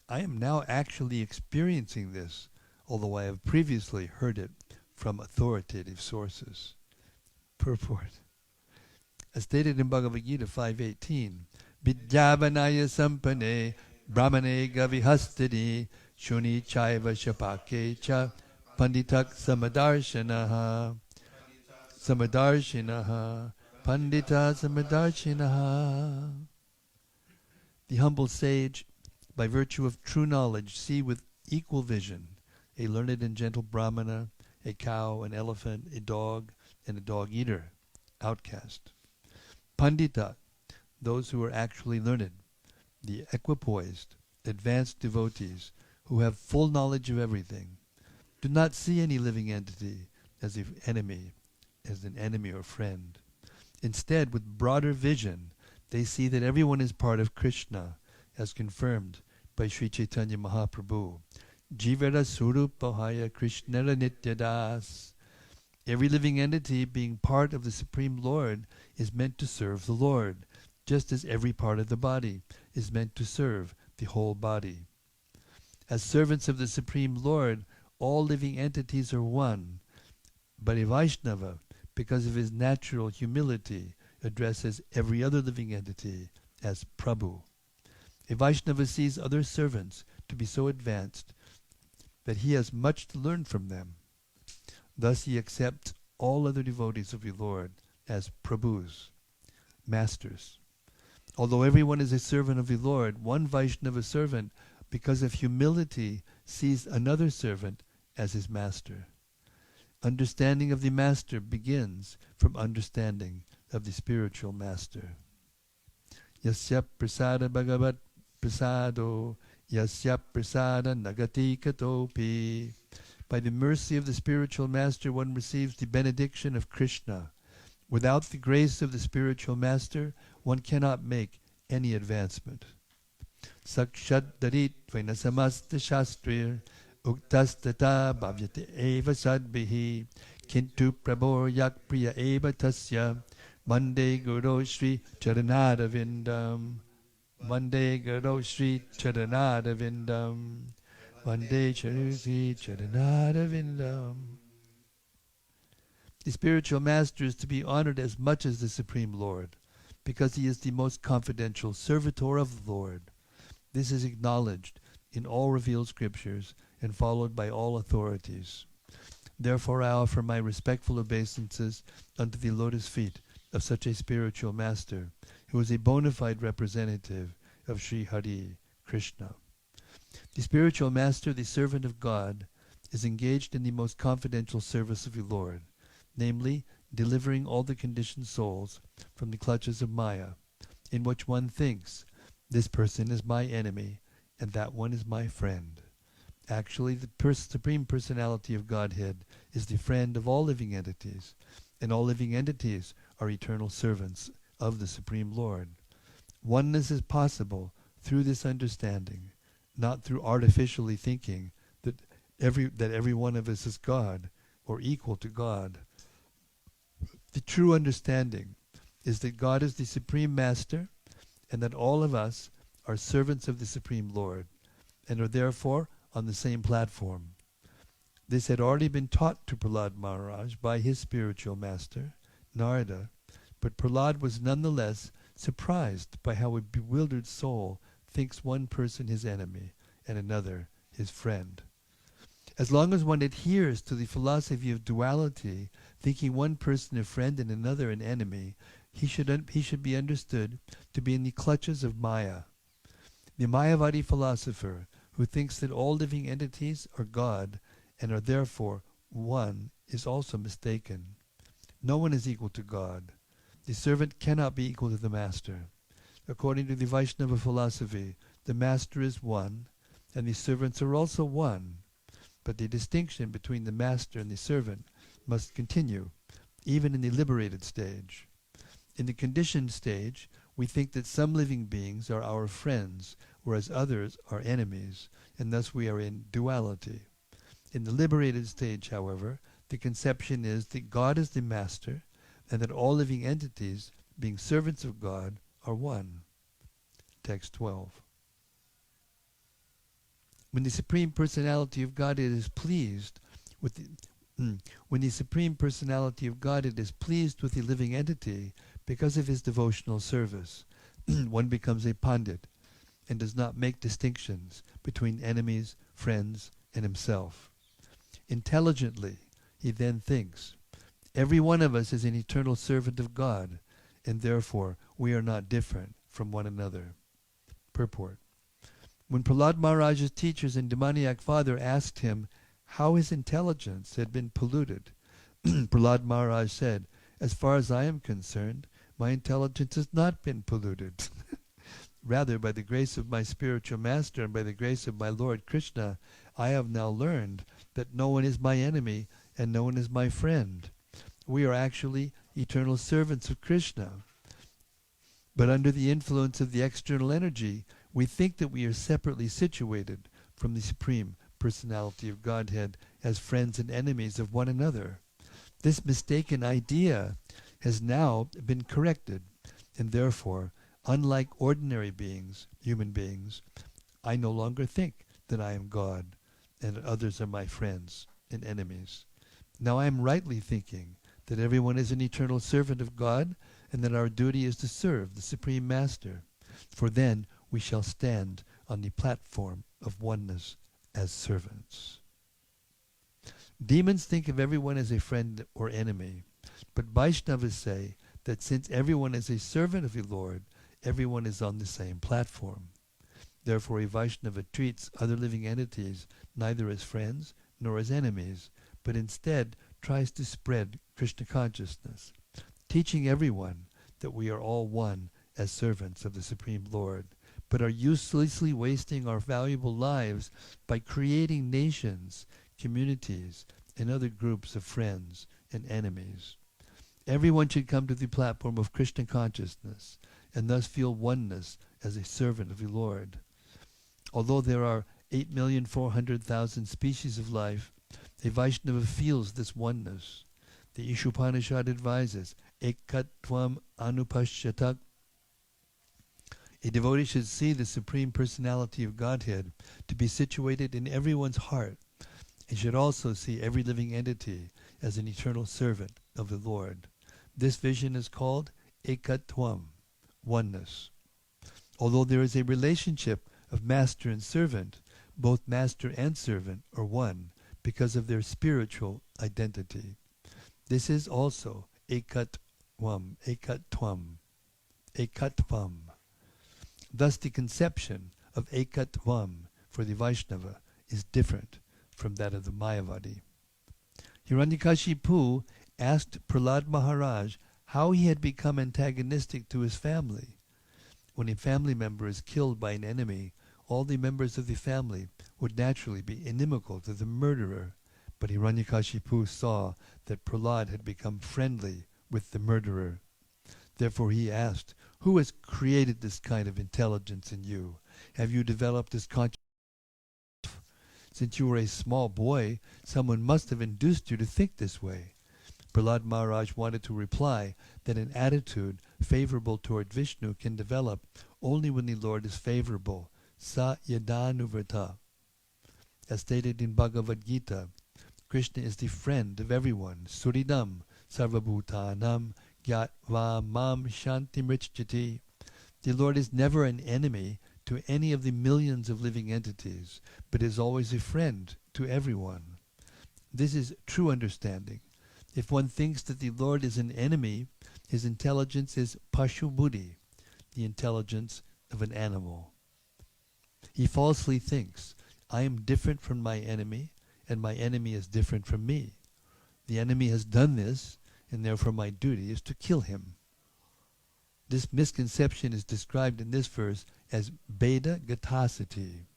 now actually experiencing this, although I have previously heard it from authoritative sources. Purport. As stated in Bhagavad Gita 5.18, Vidyavanaya sampane brahmane gavihastini shuni chaiva shapake cha panditak samadarshanaha pandita samadarshanaha. The humble sage, by virtue of true knowledge, see with equal vision a learned and gentle brahmana, a cow, an elephant, a dog, and a dog-eater, outcast. Pandita, those who are actually learned, the equipoised, advanced devotees who have full knowledge of everything do not see any living entity as an enemy or friend. Instead, with broader vision, they see that everyone is part of Krishna, as confirmed by Sri Chaitanya Mahaprabhu. Jivara Surupahaya Krishnara Nityadas. Every living entity, being part of the Supreme Lord, is meant to serve the Lord, just as every part of the body is meant to serve the whole body. As servants of the Supreme Lord, all living entities are one, but a Vaishnava, because of his natural humility, addresses every other living entity as Prabhu. A Vaishnava sees other servants to be so advanced that he has much to learn from them. Thus he accepts all other devotees of the Lord as Prabhus, masters. Although everyone is a servant of the Lord, one Vaishnava servant, because of humility, sees another servant as his master. Understanding of the master begins from understanding of the spiritual master. Yasya prasada bhagavat prasado, yasya prasada nagati katopi. By the mercy of the spiritual master, one receives the benediction of Krishna. Without the grace of the spiritual master, one cannot make any advancement. Sakshat darit vainasamasta shastrir uktastata bhavyate eva sadbihi kintu prabhor yak priya eva tasya Vande Guru Shri Charanada Vindam. Vande Guru Shri Charanada Vindam. Vande Shri Charanada Vindam. The spiritual master is to be honored as much as the Supreme Lord, because he is the most confidential servitor of the Lord. This is acknowledged in all revealed scriptures and followed by all authorities. Therefore I offer my respectful obeisances unto the lotus feet of such a spiritual master, who is a bona fide representative of Sri Hari Krishna. The spiritual master, the servant of God, is engaged in the most confidential service of the Lord, namely, delivering all the conditioned souls from the clutches of Maya, in which one thinks, this person is my enemy, and that one is my friend. Actually, the Supreme Personality of Godhead is the friend of all living entities, and all living entities are eternal servants of the Supreme Lord. Oneness is possible through this understanding, not through artificially thinking that every one of us is God or equal to God. The true understanding is that God is the Supreme Master and that all of us are servants of the Supreme Lord and are therefore on the same platform. This had already been taught to Prahlad Maharaj by his spiritual master, Narada, but Prahlad was nonetheless surprised by how a bewildered soul thinks one person his enemy and another his friend. As long as one adheres to the philosophy of duality, thinking one person a friend and another an enemy, he should be understood to be in the clutches of Maya. The Mayavadi philosopher, who thinks that all living entities are God and are therefore one, is also mistaken. No one is equal to God. The servant cannot be equal to the master. According to the Vaishnava philosophy, the master is one, and the servants are also one. But the distinction between the master and the servant must continue, even in the liberated stage. In the conditioned stage, we think that some living beings are our friends, whereas others are enemies, and thus we are in duality. In the liberated stage, however, the conception is that God is the master, and that all living entities, being servants of God, are one. Text 12. When the Supreme Personality of Godhead is pleased with when the Supreme Personality of Godhead is pleased with the living entity because of his devotional service, one becomes a pandit and does not make distinctions between enemies, friends, and himself. Intelligently, he then thinks, every one of us is an eternal servant of God, and therefore we are not different from one another. Purport. When Prahlad Maharaj's teachers and demoniac father asked him how his intelligence had been polluted, Prahlad Maharaj said, as far as I am concerned, my intelligence has not been polluted. Rather, by the grace of my spiritual master and by the grace of my Lord Krishna, I have now learned that no one is my enemy and no one is my friend. We are actually eternal servants of Krishna. But under the influence of the external energy, we think that we are separately situated from the Supreme Personality of Godhead as friends and enemies of one another. This mistaken idea has now been corrected, and therefore, unlike ordinary beings, human beings, I no longer think that I am God and that others are my friends and enemies. Now I am rightly thinking that everyone is an eternal servant of God and that our duty is to serve the Supreme Master, for then we shall stand on the platform of oneness as servants. Demons think of everyone as a friend or enemy, but Vaishnavas say that since everyone is a servant of the Lord, everyone is on the same platform. Therefore, a Vaishnava treats other living entities neither as friends nor as enemies, but instead tries to spread Krishna consciousness, teaching everyone that we are all one as servants of the Supreme Lord, but are uselessly wasting our valuable lives by creating nations, communities, and other groups of friends and enemies. Everyone should come to the platform of Krishna consciousness and thus feel oneness as a servant of the Lord. Although there are 8,400,000 species of life, a Vaishnava feels this oneness. The Ishopanishad advises, Ekatvam Anupashyatak. A devotee should see the Supreme Personality of Godhead to be situated in everyone's heart. He should also see every living entity as an eternal servant of the Lord. This vision is called Ekatvam, oneness. Although there is a relationship of master and servant, both master and servant are one because of their spiritual identity. This is also Ekatvam, Ekatvam, Ekatvam. Thus the conception of Ekatvam for the Vaishnava is different from that of the Mayavadi. Hiranyakashipu asked Prahlad Maharaj how he had become antagonistic to his family. When a family member is killed by an enemy, all the members of the family would naturally be inimical to the murderer. But Hiranyakashipu saw that Prahlad had become friendly with the murderer. Therefore he asked, "Who has created this kind of intelligence in you? Have you developed this consciousness? Since you were a small boy, someone must have induced you to think this way." Prahlad Maharaj wanted to reply that an attitude favorable toward Vishnu can develop only when the Lord is favorable, sa yadanuvrta. As stated in Bhagavad Gita, Krishna is the friend of everyone, suridam sarvabhutanam gyatva mam shantimrichyati. The Lord is never an enemy to any of the millions of living entities, but is always a friend to everyone. This is true understanding. If one thinks that the Lord is an enemy, his intelligence is pashu buddhi, the intelligence of an animal. He falsely thinks, I am different from my enemy, and my enemy is different from me. The enemy has done this, and therefore my duty is to kill him. This misconception is described in this verse as Beda Gatasati.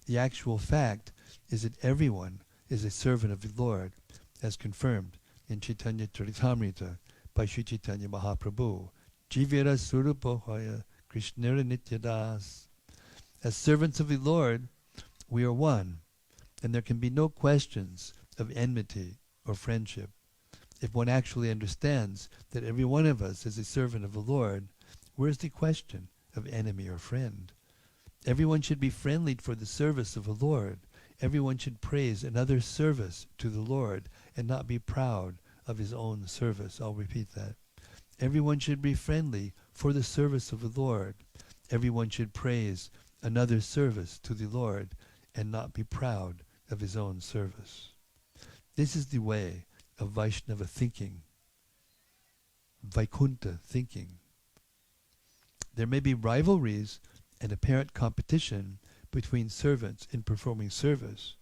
The actual fact is that everyone is a servant of the Lord, as confirmed in Chaitanya Charitamrita by Sri Chaitanya Mahaprabhu. Jivira Surupohaya Krishnera Nityadas. As servants of the Lord, we are one, and there can be no questions of enmity or friendship. If one actually understands that every one of us is a servant of the Lord, where's the question of enemy or friend? Everyone should be friendly for the service of the Lord. Everyone should praise another's service to the Lord and not be proud of his own service. I'll repeat that. Everyone should be friendly for the service of the Lord. Everyone should praise another's service to the Lord and not be proud of his own service. This is the way of Vaishnava thinking, Vaikuntha thinking. There may be rivalries and apparent competition between servants in performing service,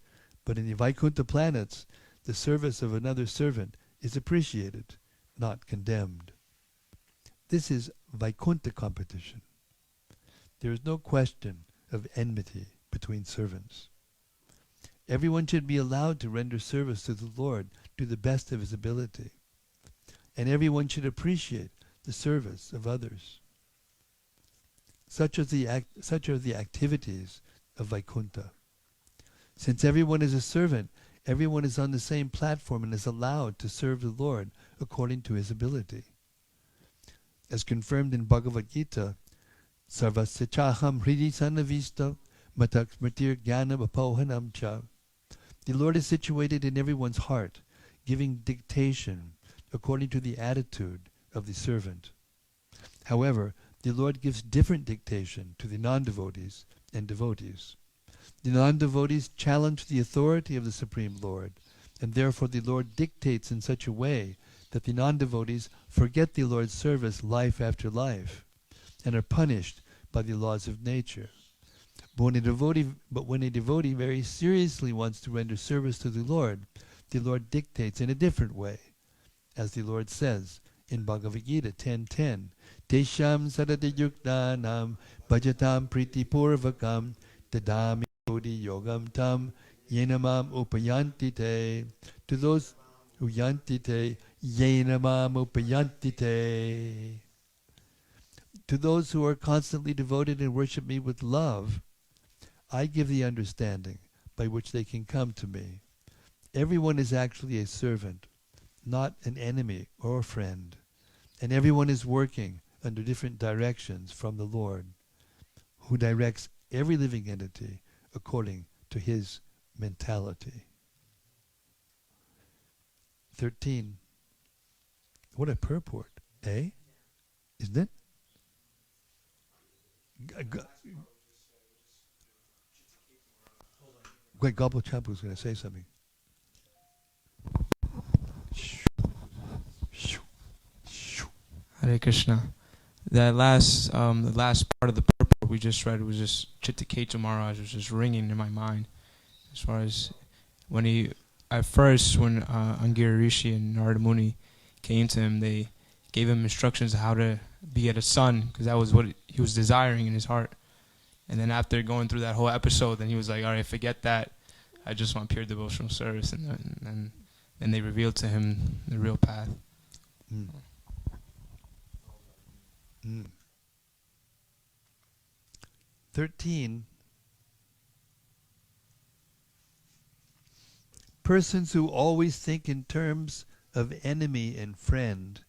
but in the Vaikuntha planets, the service of another servant is appreciated, not condemned. This is Vaikuntha competition. there is no question of enmity between servants. Everyone should be allowed to render service to the Lord to the best of his ability, and everyone should appreciate the service of others. Such are the activities of Vaikuntha. Since everyone is a servant, everyone is on the same platform and is allowed to serve the Lord according to his ability. As confirmed in Bhagavad Gita, Sarvasya chaham hridi sanavista matak smritir jnanam apohanam cha. The Lord is situated in everyone's heart, giving dictation according to the attitude of the servant. However, the Lord gives different dictation to the non-devotees and devotees. The non-devotees challenge the authority of the Supreme Lord, and therefore the Lord dictates in such a way that the non-devotees forget the Lord's service life after life, and are punished by the laws of nature. But when a devotee very seriously wants to render service to the Lord dictates in a different way. As the Lord says in Bhagavad Gita 10:10, Tesham sadati yuktanam bhajatam priti purvakam dadami bodhi yogam tam yenamam upayanti te. To those who yanti te, yenamam upayanti te. To those who are constantly devoted and worship me with love, I give the understanding by which they can come to me. Everyone is actually a servant, not an enemy or a friend, and everyone is working under different directions from the Lord, who directs every living entity according to his mentality. 13. What a purport, eh? Isn't it? Great Gobble Champ was going to say something. Hare Krishna. That last, the last part of the purport we just read was just Chitta Maharaj was just ringing in my mind. As far as when at first when Angira Rishi and Narada Muni came to him, they gave him instructions on how to beget a son, because that was what he was desiring in his heart. And then after going through that whole episode, then he was like, all right, forget that. I just want pure devotional service. And then they revealed to him the real path. Mm. Mm. 13. Persons who always think in terms of enemy and friend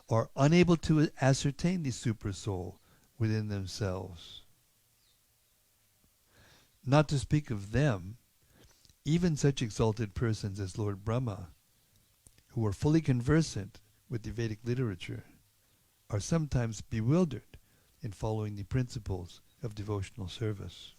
are unable to ascertain the supersoul within themselves. Not to speak of them, even such exalted persons as Lord Brahma, who are fully conversant with the Vedic literature, are sometimes bewildered in following the principles of devotional service.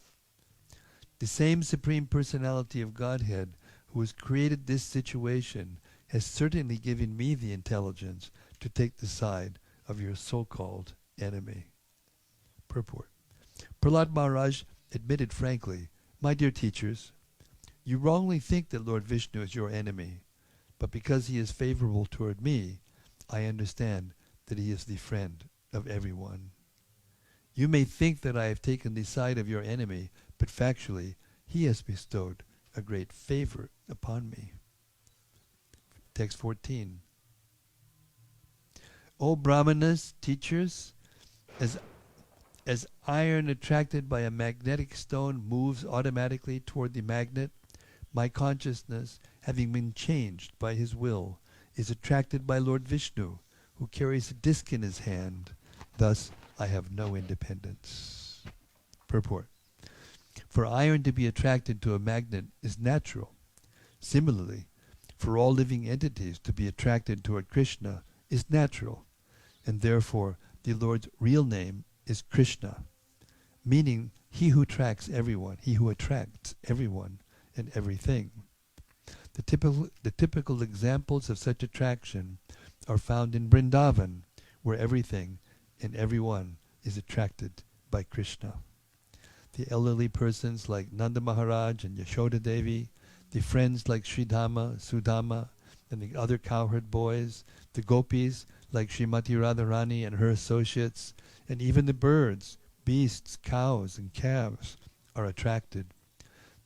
The same Supreme Personality of Godhead who has created this situation has certainly given me the intelligence to take the side of your so-called enemy. Purport. Prahlad Maharaj admitted frankly, my dear teachers, you wrongly think that Lord Vishnu is your enemy, but because he is favorable toward me, I understand that he is the friend of everyone. You may think that I have taken the side of your enemy, but factually, he has bestowed a great favor upon me. Text 14. O Brahmanas, teachers, as iron attracted by a magnetic stone moves automatically toward the magnet, my consciousness, having been changed by his will, is attracted by Lord Vishnu, who carries a disc in his hand. Thus, I have no independence. Purport. For iron to be attracted to a magnet is natural. Similarly, for all living entities to be attracted toward Krishna is natural, and therefore the Lord's real name is Krishna, meaning he who attracts everyone and everything. The typical examples of such attraction are found in Vrindavan, where everything and everyone is attracted by Krishna. The elderly persons like Nanda Maharaj and Yashoda Devi, the friends like Sridhama, Sudama, and the other cowherd boys, the gopis like Srimati Radharani and her associates, and even the birds beasts, cows, and calves are attracted.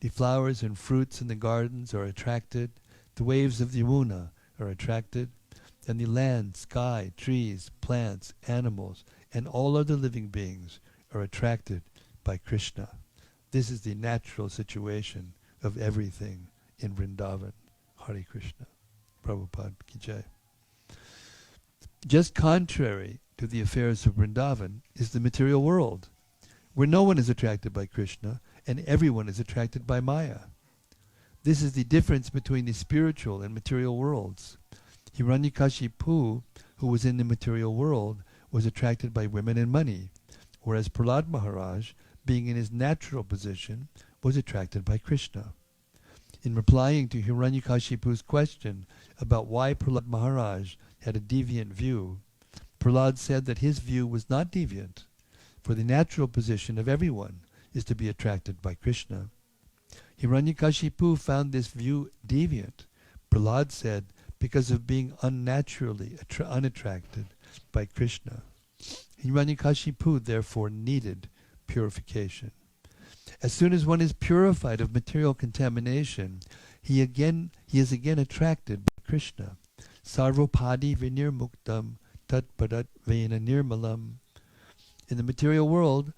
The flowers and fruits in the gardens are attracted. The waves of the Yamuna are attracted. And the land, sky, trees, plants, animals, and all other living beings are attracted by Krishna. This is the natural situation of everything in Vrindavan. Hare Krishna. Prabhupada ki jai. Just contrary to the affairs of Vrindavan is the material world, where no one is attracted by Krishna and everyone is attracted by Maya. This is the difference between the spiritual and material worlds. Hiranyakashipu, who was in the material world, was attracted by women and money, whereas Prahlad Maharaj, being in his natural position, was attracted by Krishna. In replying to Hiranyakashipu's question about why Prahlad Maharaj had a deviant view, Prahlad said that his view was not deviant, for the natural position of everyone is to be attracted by Krishna. Hiranyakashipu found this view deviant. Prahlad said, because of being unnaturally unattracted by Krishna. Hiranyakashipu therefore needed purification. As soon as one is purified of material contamination, he is again attracted by Krishna. Sarvopadi vinirmuktam tatpadat vena nirmalam. In the material world,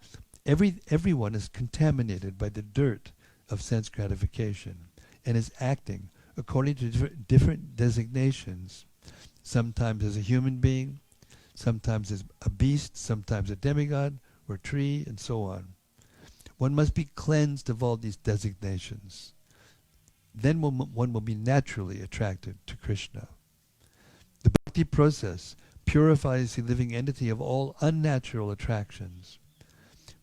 everyone is contaminated by the dirt of sense gratification and is acting according to different designations, sometimes as a human being, sometimes as a beast, sometimes a demigod or tree, and so on. One must be cleansed of all these designations. Then one will be naturally attracted to Krishna. The bhakti process purifies the living entity of all unnatural attractions.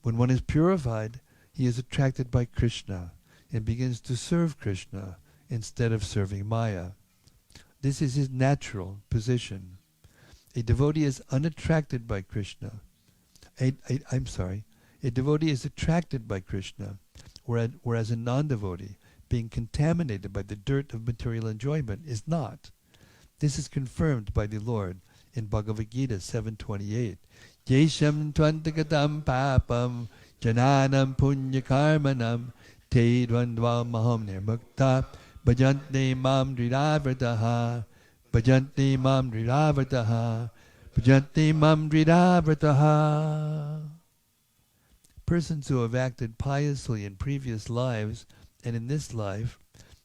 When one is purified, he is attracted by Krishna and begins to serve Krishna instead of serving Maya. This is his natural position. A devotee is unattracted by Krishna. A devotee is attracted by Krishna, whereas a non-devotee, being contaminated by the dirt of material enjoyment, is not. This is confirmed by the Lord in Bhagavad Gita 7:28. Yesham tvantagatam papam jananam punyakarmanam te dvandva maham nirmukta bhajante mam dridavrataha bhajante mam dridavrataha bhajante mam dridavrataha. Persons who have acted piously in previous lives and in this life,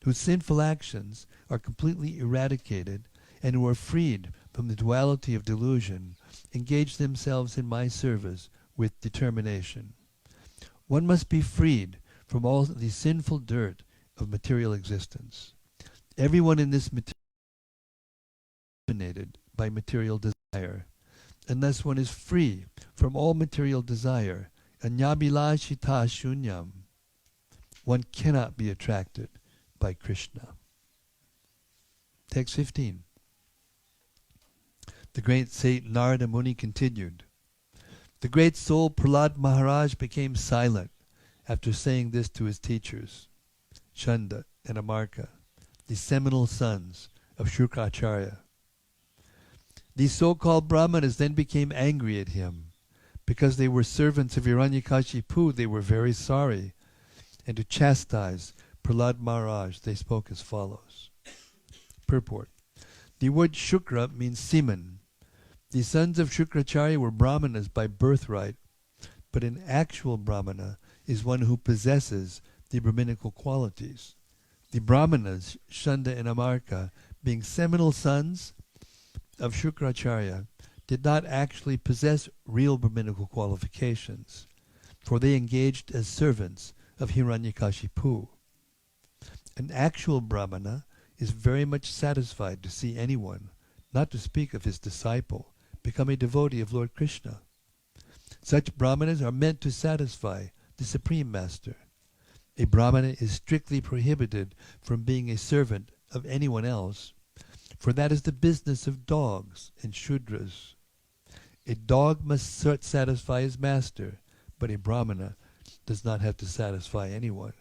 whose sinful actions are completely eradicated and who are freed from the duality of delusion, engage themselves in my service with determination. One must be freed from all the sinful dirt of material existence. Everyone in this material is dominated by material desire. Unless one is free from all material desire, anyabhilashita shunyam, one cannot be attracted by Krishna. Text 15. The great Saint Narada Muni continued. The great soul Prahlad Maharaj became silent after saying this to his teachers, Chanda and Amarka, the seminal sons of Shukracharya. These so-called Brahmanas then became angry at him. Because they were servants of Hiranyakashipu, they were very sorry. And to chastise Prahlad Maharaj, they spoke as follows. Purport. The word Shukra means semen. The sons of Shukracharya were Brahmanas by birthright, but an actual Brahmana is one who possesses the Brahminical qualities. The Brahmanas, Chanda and Amarka, being seminal sons of Shukracharya, did not actually possess real Brahminical qualifications, for they engaged as servants of Hiranyakashipu. An actual Brahmana is very much satisfied to see anyone, not to speak of his disciple, become a devotee of Lord Krishna. Such Brahmanas are meant to satisfy the Supreme Master. A Brahmana is strictly prohibited from being a servant of anyone else, for that is the business of dogs and Shudras. A dog must satisfy his master, but a Brahmana does not have to satisfy anyone.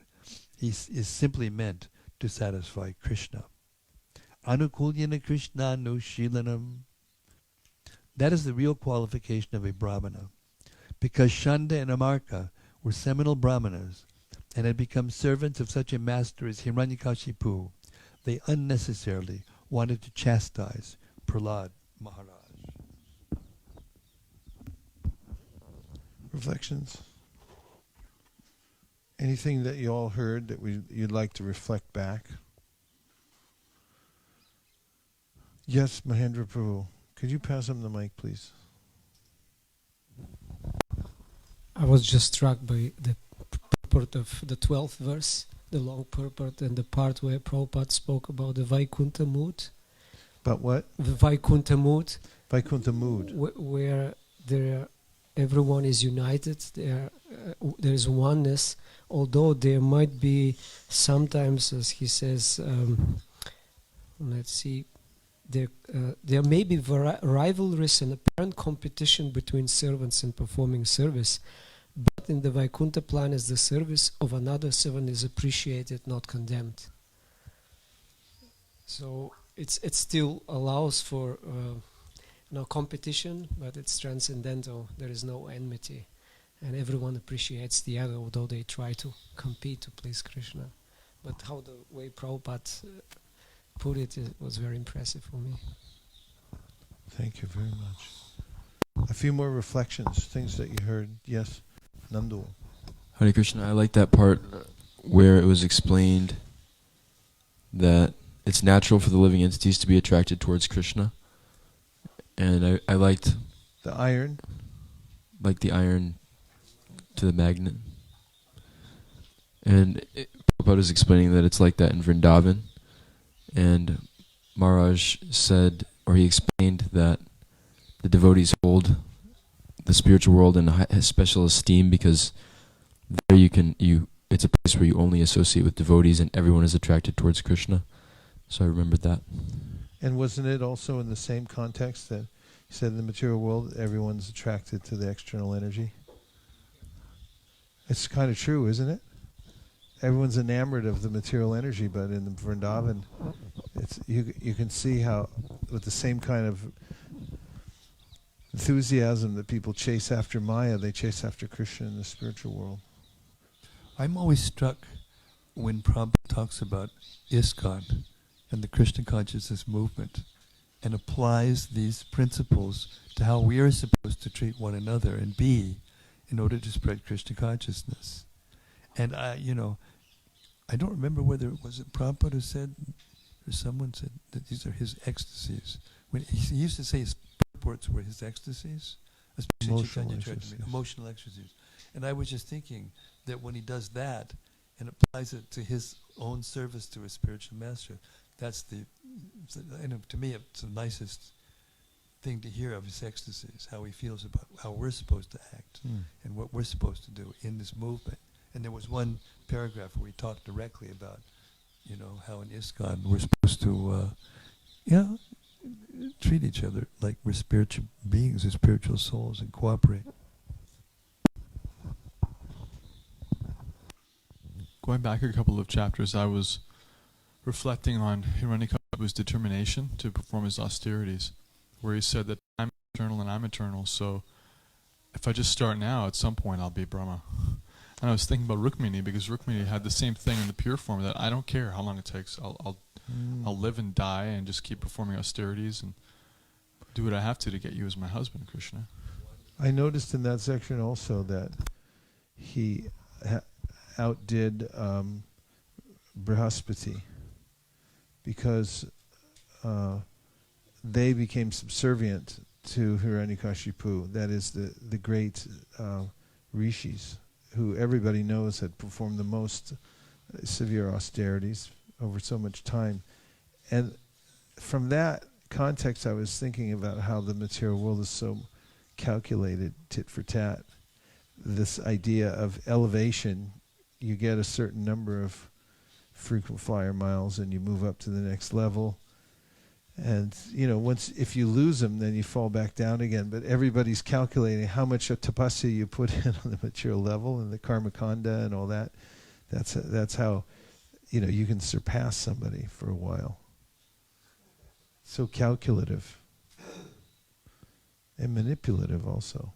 He is simply meant to satisfy Krishna. Anukulyana Krishna Nushilanam. That is the real qualification of a Brahmana. Because Shanda and Amarka were seminal brahmanas and had become servants of such a master as Hiranyakashipu, they unnecessarily wanted to chastise Prahlad Maharaj. Reflections? Anything that you all heard that you'd like to reflect back? Yes, Mahendra Prabhu. Could you pass him the mic, please? I was just struck by the purport of the 12th verse, the long purport, and the part where Prabhupada spoke about the Vaikuntha mood. But what? The Vaikuntha mood. Vaikuntha mood. Where everyone is united, there's oneness, although there might be sometimes, as he says, let's see, there may be rivalries and apparent competition between servants in performing service, but in the Vaikuntha plan, as the service of another servant is appreciated, not condemned. So it still allows for competition, but it's transcendental. There is no enmity, and everyone appreciates the other, although they try to compete to please Krishna. But how the way Prabhupada put it was very impressive for me. Thank you very much. A few more reflections, things that you heard. Yes, Nandu. Hare Krishna, I like that part where it was explained that it's natural for the living entities to be attracted towards Krishna. And I liked the iron, like the iron to the magnet. And Prabhupada was explaining that it's like that in Vrindavan. And Maharaj said, or he explained that the devotees hold the spiritual world in a special esteem because there it's a place where you only associate with devotees and everyone is attracted towards Krishna. So I remembered that. And wasn't it also in the same context that you said in the material world everyone's attracted to the external energy? It's kind of true, isn't it? Everyone's enamored of the material energy, but in the Vrindavan, it's you can see how with the same kind of enthusiasm that people chase after Maya, they chase after Krishna in the spiritual world. I'm always struck when Prabhupada talks about ISKCON and the Krishna consciousness movement and applies these principles to how we are supposed to treat one another and be in order to spread Krishna consciousness. And I don't remember whether it was Prabhupada who said, or someone said, that these are his ecstasies. When he used to say his purports were his ecstasies, especially Chaitanya Charitamrita, emotional ecstasies. And I was just thinking that when he does that and applies it to his own service to a spiritual master, that's to me, it's the nicest thing to hear of his ecstasies, how he feels about how we're supposed to act and what we're supposed to do in this movement. And there was one paragraph where he talked directly about, how in ISKCON we're supposed to, treat each other like we're spiritual beings or spiritual souls and cooperate. Going back a couple of chapters, I was reflecting on Hiranyakashipu's determination to perform his austerities, where he said that I'm eternal and I'm eternal, so if I just start now, at some point I'll be Brahma. And I was thinking about Rukmini, because Rukmini had the same thing in the pure form, that I don't care how long it takes. I'll live and die and just keep performing austerities and do what I have to get you as my husband, Krishna. I noticed in that section also that he outdid Brihaspati because they became subservient to Hiranyakashipu, that is the great rishis, who everybody knows had performed the most severe austerities over so much time. And from that context, I was thinking about how the material world is so calculated, tit for tat. This idea of elevation, you get a certain number of frequent flyer miles and you move up to the next level. And, if you lose them, then you fall back down again. But everybody's calculating how much tapasya you put in on the material level and the karma kanda and all that. That's how, you can surpass somebody for a while. So calculative and manipulative also.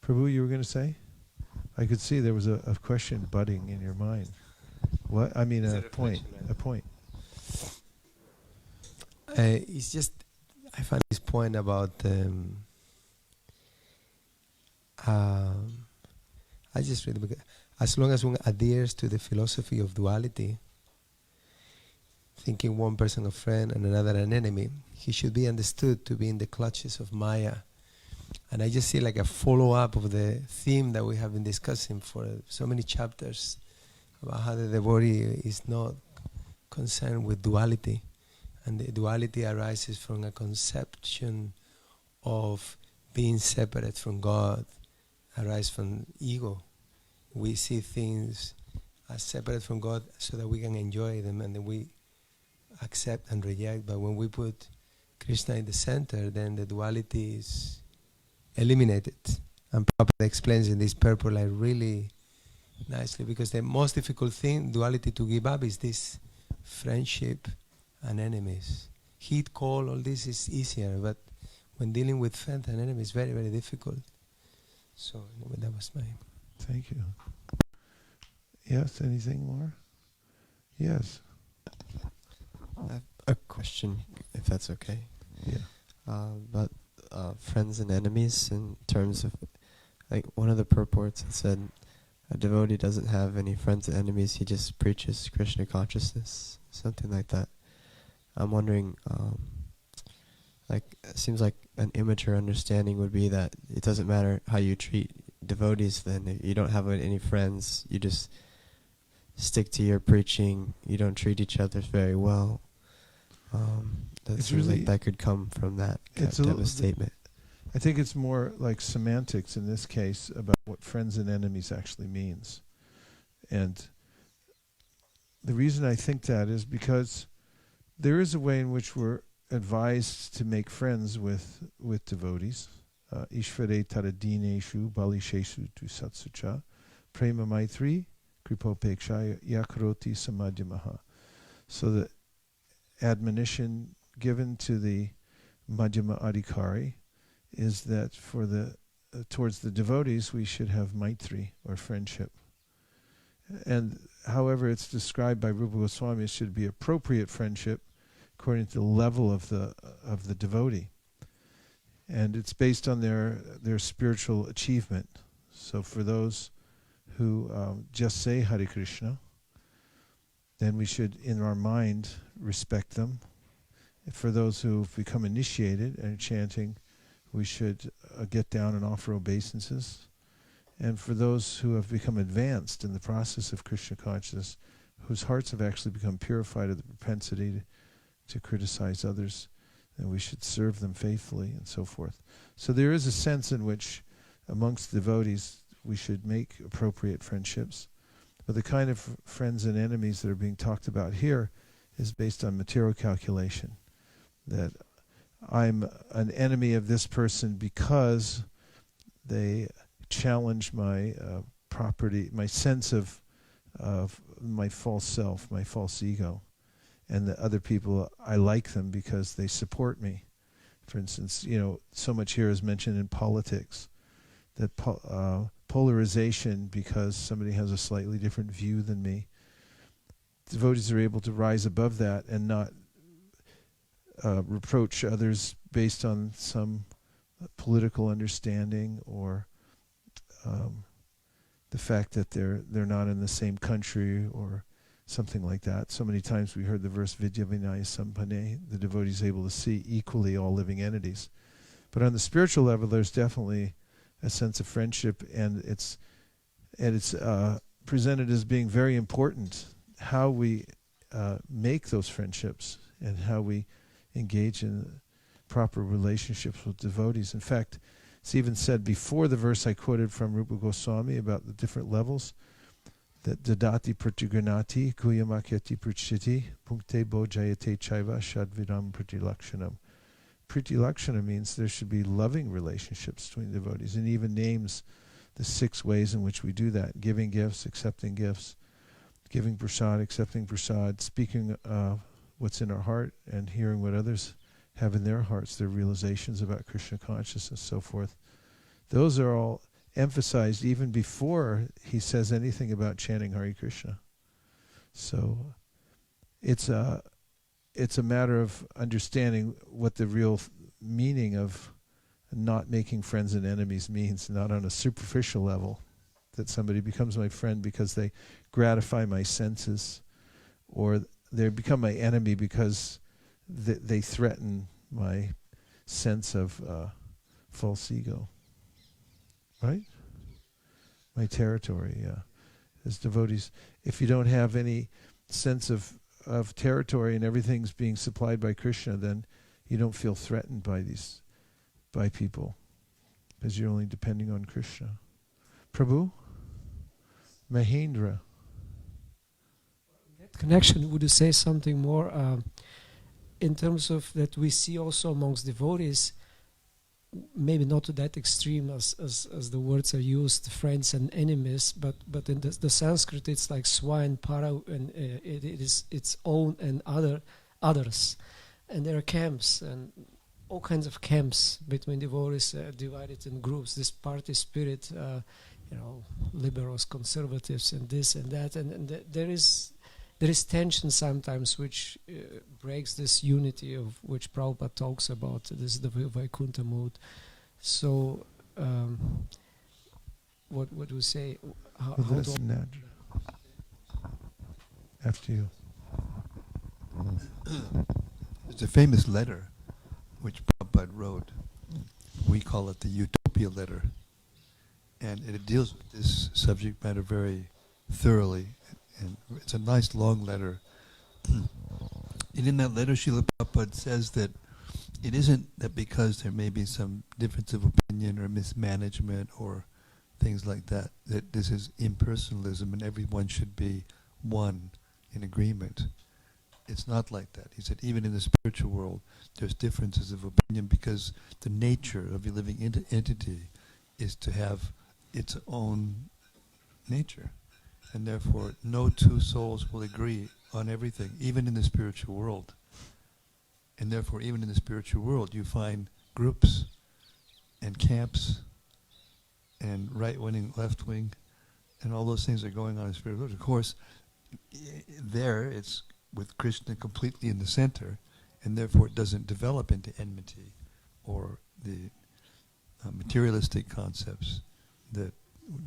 Prabhu, you were going to say? I could see there was a question budding in your mind. What? I mean, It's a a point. reflection, right? A point. It's just, I find this point about, I just read, as long as one adheres to the philosophy of duality, thinking one person a friend and another an enemy, he should be understood to be in the clutches of Maya. And I just see like a follow-up of the theme that we have been discussing for so many chapters about how the devotee is not concerned with duality. And the duality arises from a conception of being separate from God, arises from ego. We see things as separate from God so that we can enjoy them, and then we accept and reject. But when we put Krishna in the center, then the duality is eliminated. And Prabhupada explains in this purport like really nicely, because the most difficult thing, duality, to give up is this friendship and enemies. Heat, cold, all this is easier, but when dealing with friends and enemies, very, very difficult. So anyway, that was my... Thank you. Yes, anything more? Yes. I have a question, if that's okay. Yeah. About friends and enemies, in terms of, like, one of the purports that said a devotee doesn't have any friends and enemies, he just preaches Krishna consciousness, something like that. I'm wondering, it seems like an immature understanding would be that it doesn't matter how you treat devotees then. If you don't have any friends, you just stick to your preaching, you don't treat each other very well. That It's seems really- like that could come from that It's type of statement. I think it's more like semantics in this case about what friends and enemies actually means. And the reason I think that is because there is a way in which we're advised to make friends with devotees. Ishvare taradineshu balisheshu tu satsucha prema maitri kripopeksha yakaroti samadhyamaha. So the admonition given to the Madhyama Adhikari is that for the towards the devotees we should have maitri, or friendship. And however it's described by Rupa Goswami, it should be appropriate friendship according to the level of the devotee. And it's based on their spiritual achievement. So for those who just say Hare Krishna, then we should, in our mind, respect them. For those who've become initiated and are chanting, we should get down and offer obeisances. And for those who have become advanced in the process of Krishna consciousness, whose hearts have actually become purified of the propensity to criticize others, then we should serve them faithfully, and so forth. So there is a sense in which amongst devotees we should make appropriate friendships. But the kind of friends and enemies that are being talked about here is based on material calculation. That I'm an enemy of this person because they challenge my property, my sense of my false self, my false ego. And the other people, I like them because they support me. For instance, so much here is mentioned in politics, that polarization because somebody has a slightly different view than me. Devotees are able to rise above that and not reproach others based on some political understanding or the fact that they're not in the same country or something like that. So many times we heard the verse Vidya Vinaya Sampane, the devotee is able to see equally all living entities. But on the spiritual level, there's definitely a sense of friendship, and it's presented as being very important how we make those friendships and how we engage in proper relationships with devotees. In fact, it's even said before the verse I quoted from Rupa Goswami about the different levels, that dadati pratigranati kuyamakyati prachiti punkte bojayate chaiva shadvidam pratilakshanam. Pratilakshana means there should be loving relationships between devotees, and even names the 6 ways in which we do that: giving gifts, accepting gifts, giving prasad, accepting prasad, speaking what's in our heart, and hearing what others have in their hearts, their realizations about Krishna consciousness, so forth. Those are all emphasized even before he says anything about chanting Hare Krishna. So it's a matter of understanding what the real meaning of not making friends and enemies means, not on a superficial level, that somebody becomes my friend because they gratify my senses, or they become my enemy because they threaten my sense of false ego. Right? My territory, yeah. As devotees, if you don't have any sense of territory and everything's being supplied by Krishna, then you don't feel threatened by people, because you're only depending on Krishna. Prabhu? Mahendra? That connection, would you say something more in terms of that we see also amongst devotees, maybe not to that extreme as the words are used, friends and enemies, but in the Sanskrit it's like swa and para, and it is its own and others, and there are camps and all kinds of camps between devotees, divided in groups. This party spirit, liberals, conservatives, and this and that, and there is tension sometimes which breaks this unity of which Prabhupada talks about. This is the Vaikuntha mood. So, what do you say? How After you. There's a famous letter which Prabhupada wrote. We call it the Utopia letter. And it deals with this subject matter very thoroughly. And it's a nice long letter. And in that letter, Srila Prabhupada says that it isn't that because there may be some difference of opinion or mismanagement or things like that, that this is impersonalism and everyone should be one in agreement. It's not like that. He said even in the spiritual world, there's differences of opinion because the nature of a living entity is to have its own nature. And therefore, no two souls will agree on everything, even in the spiritual world. And therefore, even in the spiritual world, you find groups and camps and right-wing, left-wing, and all those things are going on in the spiritual world. Of course, there it's with Krishna completely in the center, and therefore it doesn't develop into enmity or the materialistic concepts that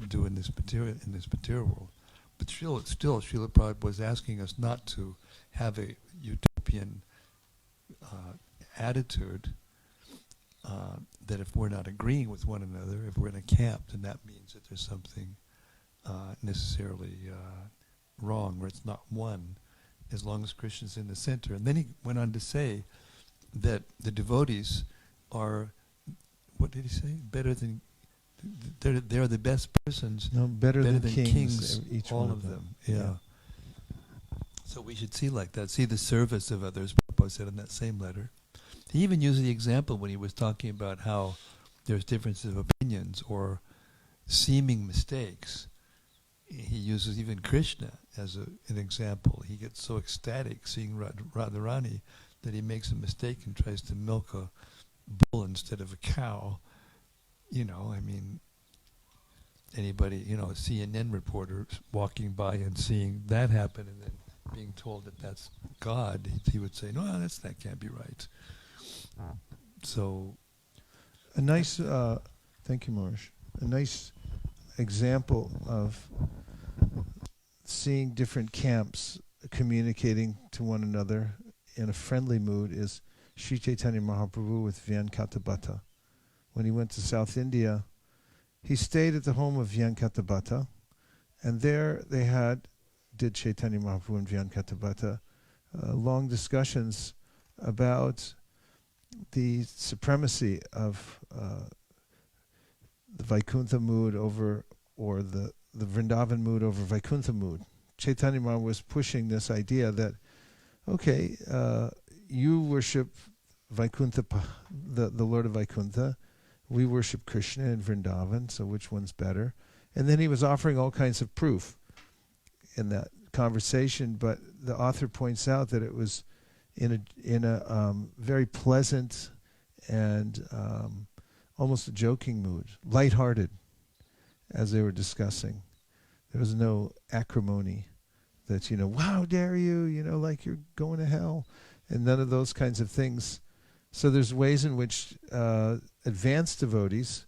we do in this material world. But still, Srila Prabhupada was asking us not to have a utopian attitude, that if we're not agreeing with one another, if we're in a camp, then that means that there's something necessarily wrong, or it's not one, as long as Krishna's in the center. And then he went on to say that the devotees are, what did he say? Better than, they're the best persons. No, better than kings, each all one of them. Yeah. So we should see like that, see the service of others, Prabhupada said in that same letter. He even used the example when he was talking about how there's differences of opinions or seeming mistakes. He uses even Krishna as an example. He gets so ecstatic seeing Radharani that he makes a mistake and tries to milk a bull instead of a cow. Anybody, a CNN reporter walking by and seeing that happen and then being told that that's God, he would say, no, that can't be right. So, a nice, thank you, Maharaj. A nice example of seeing different camps communicating to one another in a friendly mood is Sri Chaitanya Mahaprabhu with Vyankatabhata. When he went to South India, he stayed at the home of Vyankatabhata, and there they did Chaitanya Mahaprabhu and Vyankatabhata, long discussions about the supremacy of the Vaikuntha mood over, or the Vrindavan mood over Vaikuntha mood. Chaitanya Mahaprabhu was pushing this idea that, okay, you worship Vaikuntha, the Lord of Vaikuntha, we worship Krishna in Vrindavan, so which one's better? And then he was offering all kinds of proof in that conversation, but the author points out that it was in a very pleasant and almost a joking mood, lighthearted. as they were discussing. There was no acrimony that, how dare you, like you're going to hell, and none of those kinds of things. So there's ways in which advanced devotees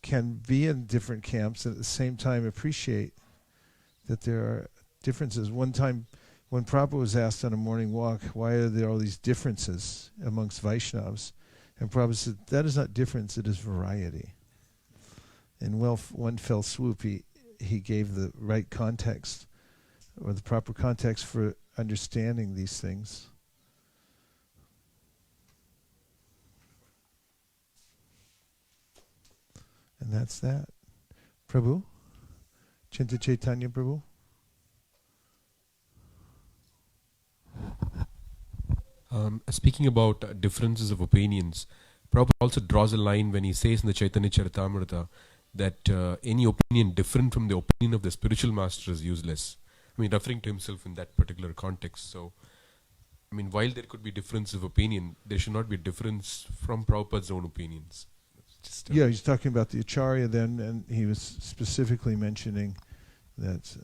can be in different camps and at the same time appreciate that there are differences. One time when Prabhupada was asked on a morning walk, why are there all these differences amongst Vaishnavas? And Prabhupada said, that is not difference, it is variety. In one fell swoop, he gave the right context, or the proper context for understanding these things. And that's that. Prabhu? Chinta Chaitanya Prabhu? Speaking about differences of opinions, Prabhupada also draws a line when he says in the Chaitanya Charitamrita that any opinion different from the opinion of the spiritual master is useless. I mean, referring to himself in that particular context. So, I mean, while there could be difference of opinion, there should not be difference from Prabhupada's own opinions. Yeah, he's talking about the Acharya then, and he was specifically mentioning that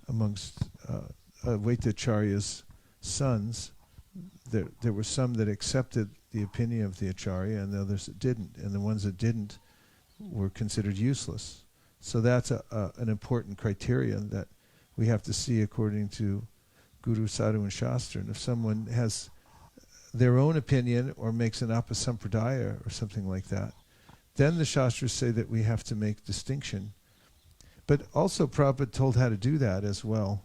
amongst Advaita Acharya's sons, there were some that accepted the opinion of the Acharya and the others that didn't, and the ones that didn't were considered useless. So that's an important criterion that we have to see according to Guru, Sadhu, and Shastra. And if someone has their own opinion or makes an apasampradaya or something like that, then the Shastras say that we have to make distinction. But also Prabhupada told how to do that as well.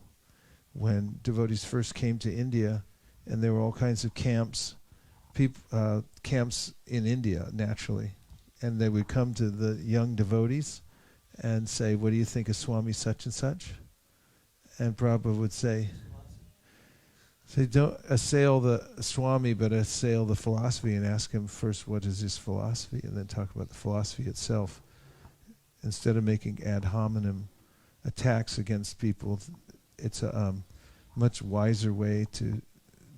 When devotees first came to India, and there were all kinds of camps in India, naturally. And they would come to the young devotees and say, what do you think of Swami such and such? And Prabhupada would say, don't assail the Swami, but assail the philosophy, and ask him first what is his philosophy, and then talk about the philosophy itself. Instead of making ad hominem attacks against people, it's a much wiser way to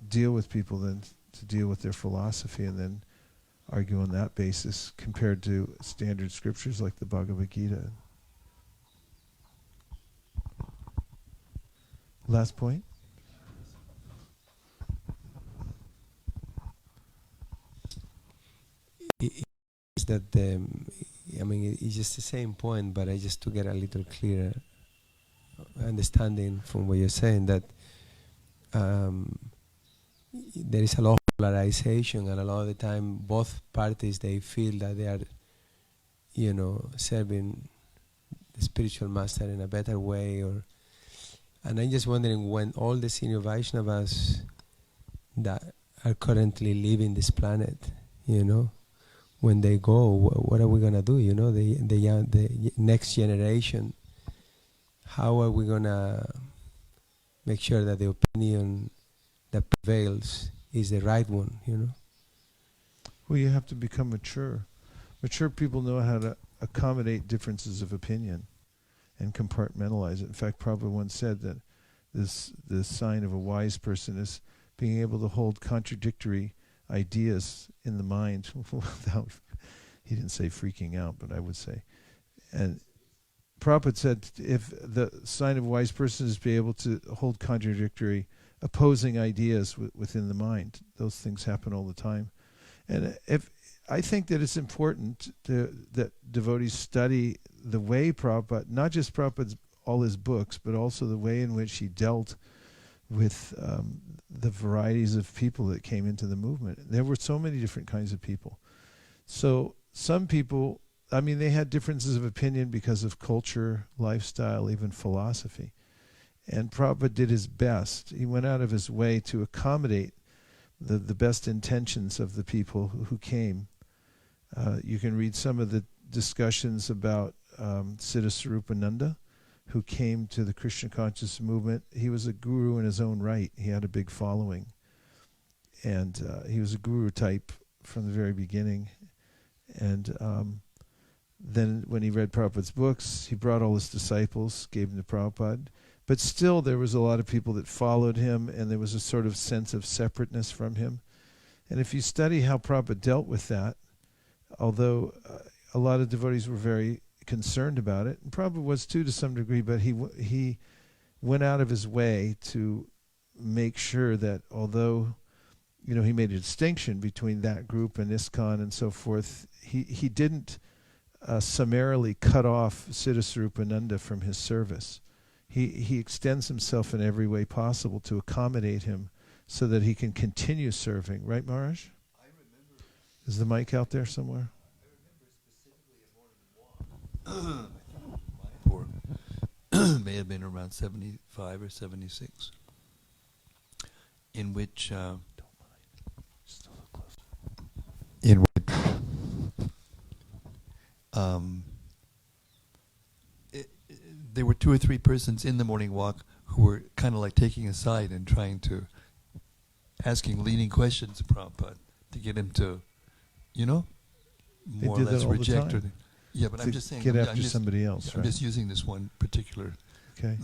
deal with people than to deal with their philosophy and then argue on that basis compared to standard scriptures like the Bhagavad Gita. Last point? Is that it's just the same point, but I just to get a little clearer understanding from what you're saying, that there is a lot of polarization, and a lot of the time both parties, they feel that they are, serving the spiritual master in a better way, and I'm just wondering, when all the senior Vaishnavas that are currently leaving this planet, when they go, what are we gonna do? The next generation, how are we gonna make sure that the opinion that prevails is the right one? Well, you have to become mature. Mature people know how to accommodate differences of opinion and compartmentalize it. In fact, Prabhupada once said that the sign of a wise person is being able to hold contradictory ideas in the mind without, he didn't say freaking out, but I would say. And Prabhupada said if the sign of a wise person is to be able to hold contradictory, opposing ideas within the mind. Those things happen all the time. And I think that it's important that devotees study the way Prabhupada, not just Prabhupada's all his books, but also the way in which he dealt with the varieties of people that came into the movement. There were so many different kinds of people. So some people, they had differences of opinion because of culture, lifestyle, even philosophy. And Prabhupada did his best. He went out of his way to accommodate the best intentions of the people who came. You can read some of the discussions about Siddha Sarupananda, who came to the Krishna conscious movement. He was a guru in his own right. He had a big following. And he was a guru type from the very beginning. And then when he read Prabhupada's books, he brought all his disciples, gave them to Prabhupada. But still there was a lot of people that followed him, and there was a sort of sense of separateness from him. And if you study how Prabhupada dealt with that, although a lot of devotees were very concerned about it, and Prabhupada was too to some degree, but he went out of his way to make sure that although he made a distinction between that group and ISKCON and so forth, he didn't summarily cut off Siddhaswarupananda from his service. He extends himself in every way possible to accommodate him so that he can continue serving. Right, Maharaj? I remember. Is the mic out there somewhere? I remember specifically a morning walk. I think it was may have been around 75 or 76, in which there were 2 or 3 persons in the morning walk who were kind of like taking a side and trying to asking leading questions to Prabhupada to get him to, more or did less that all the reject. time. Yeah, but To I'm just saying. get I'm after just, somebody else, I'm right? just using this one particular, Okay.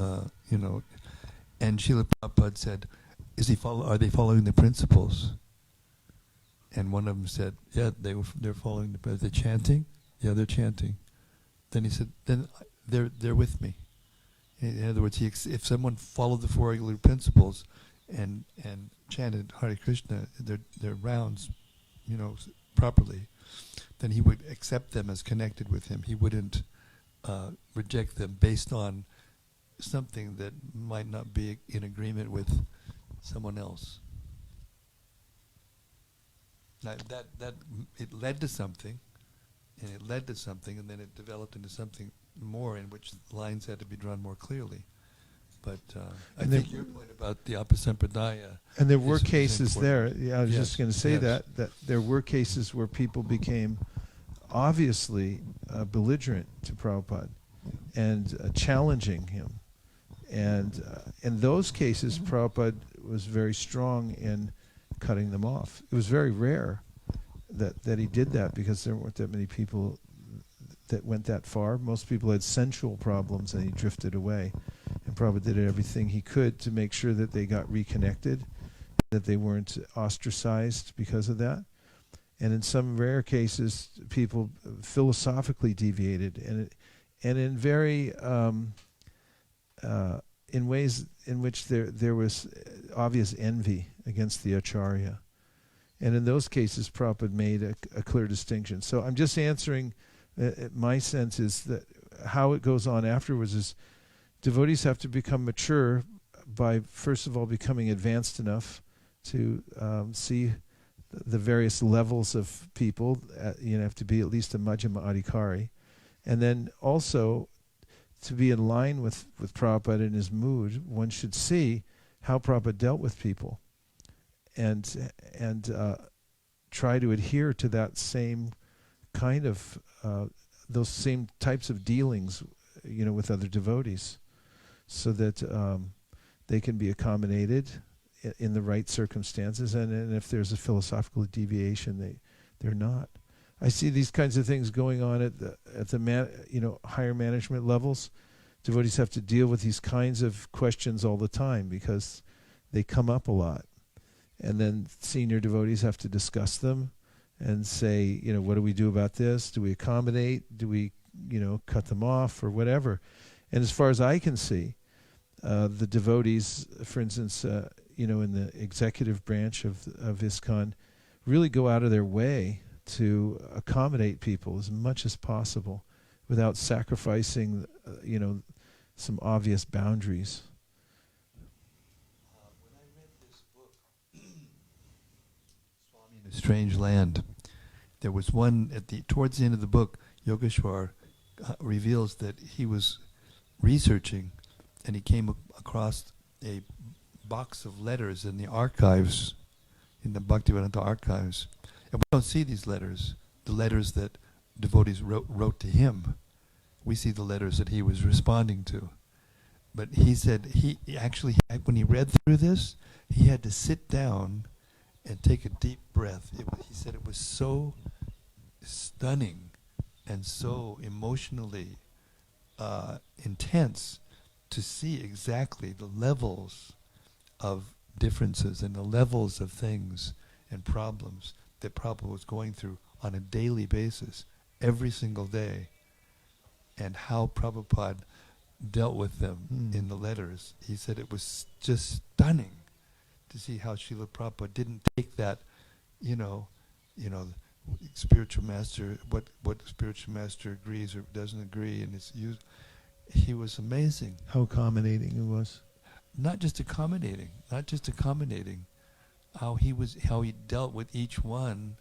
And Srila Prabhupada said, are they following the principles? And one of them said, yeah, they're following the, are they chanting? Yeah, they're chanting. Then he said, then they're with me. In other words, if someone followed the 4 regular principles and chanted Hare Krishna, their rounds, properly, then he would accept them as connected with him. He wouldn't reject them based on something that might not be in agreement with someone else. Now that it led to something, and then it developed into something more in which lines had to be drawn more clearly. But I think your point about the Apasampradaya. And there were is cases there. important. Yeah, I was Yes, just going to say yes. that there were cases where people became obviously belligerent to Prabhupada and challenging him. And in those cases, Prabhupada was very strong in cutting them off. It was very rare that he did that because there weren't that many people that went that far. Most people had sensual problems and he drifted away. And Prabhupada did everything he could to make sure that they got reconnected, that they weren't ostracized because of that. And in some rare cases, people philosophically deviated, and in very in ways in which there was obvious envy against the Acharya. And in those cases, Prabhupada made a clear distinction. So I'm just answering, my sense is that how it goes on afterwards is devotees have to become mature by, first of all, becoming advanced enough to see the various levels of people. You have to be at least a Majjhima Adhikari. And then also, to be in line with Prabhupada in his mood, one should see how Prabhupada dealt with people and try to adhere to that same kind of, those same types of dealings, with other devotees, so that they can be accommodated in the right circumstances, and if there's a philosophical deviation, they're not. I see these kinds of things going on at the higher management levels. Devotees have to deal with these kinds of questions all the time because they come up a lot, and then senior devotees have to discuss them and say, what do we do about this? Do we accommodate? Do we, cut them off or whatever? And as far as I can see, the devotees, for instance, in the executive branch of ISKCON, really go out of their way to accommodate people as much as possible without sacrificing, some obvious boundaries. When I read this book, Swami in a Strange Land, there was one towards the end of the book, Yogeshwar reveals that he was researching and he came across a box of letters in the archives, in the Bhaktivedanta archives. And we don't see these letters, the letters that devotees wrote to him. We see the letters that he was responding to. But he said he actually, when he read through this, he had to sit down and take a deep breath. He said it was so stunning and so emotionally intense to see exactly the levels of differences and the levels of things and problems that Prabhupada was going through on a daily basis, every single day. and how Prabhupada dealt with them in the letters. He said it was just stunning to see how Srila Prabhupada didn't take that, spiritual master, what spiritual master agrees or doesn't agree, and it's used. He was amazing. How accommodating it was. Not just accommodating. How he dealt with each one.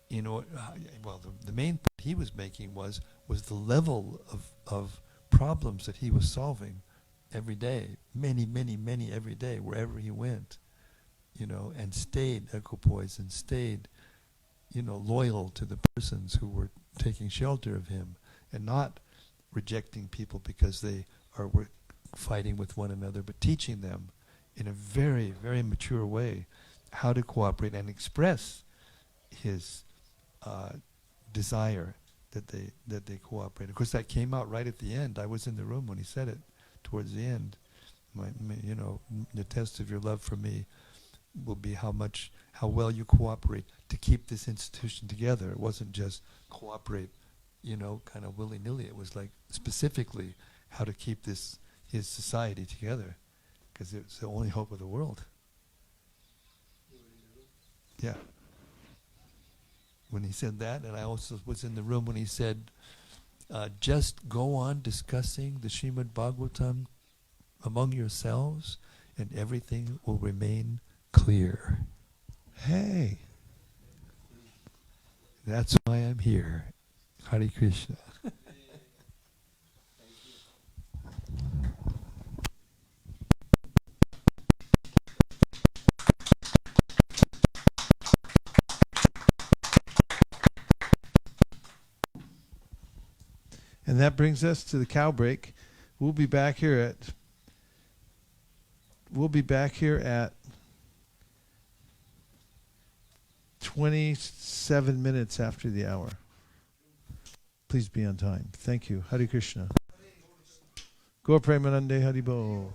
The main point he was making was the level of problems that he was solving every day, many every day, wherever he went, and stayed equipoised and stayed, loyal to the persons who were taking shelter of him, and not rejecting people because they were fighting with one another, but teaching them in a very, very mature way how to cooperate and express his desire that they cooperate. Of course, that came out right at the end. I was in the room when he said it towards the end. The test of your love for me will be how well you cooperate to keep this institution together. It wasn't just cooperate, kind of willy-nilly. It was like specifically how to keep his society together, because it's the only hope of the world. Yeah. When he said that, and I also was in the room when he said, just go on discussing the Srimad Bhagavatam among yourselves, and everything will remain clear. Hey. That's why I'm here. Hare Krishna. And that brings us to the cow break. We'll be back here at 27 minutes after the hour. Please be on time. Thank you. Hare Krishna. Gaur Premanande Haribo.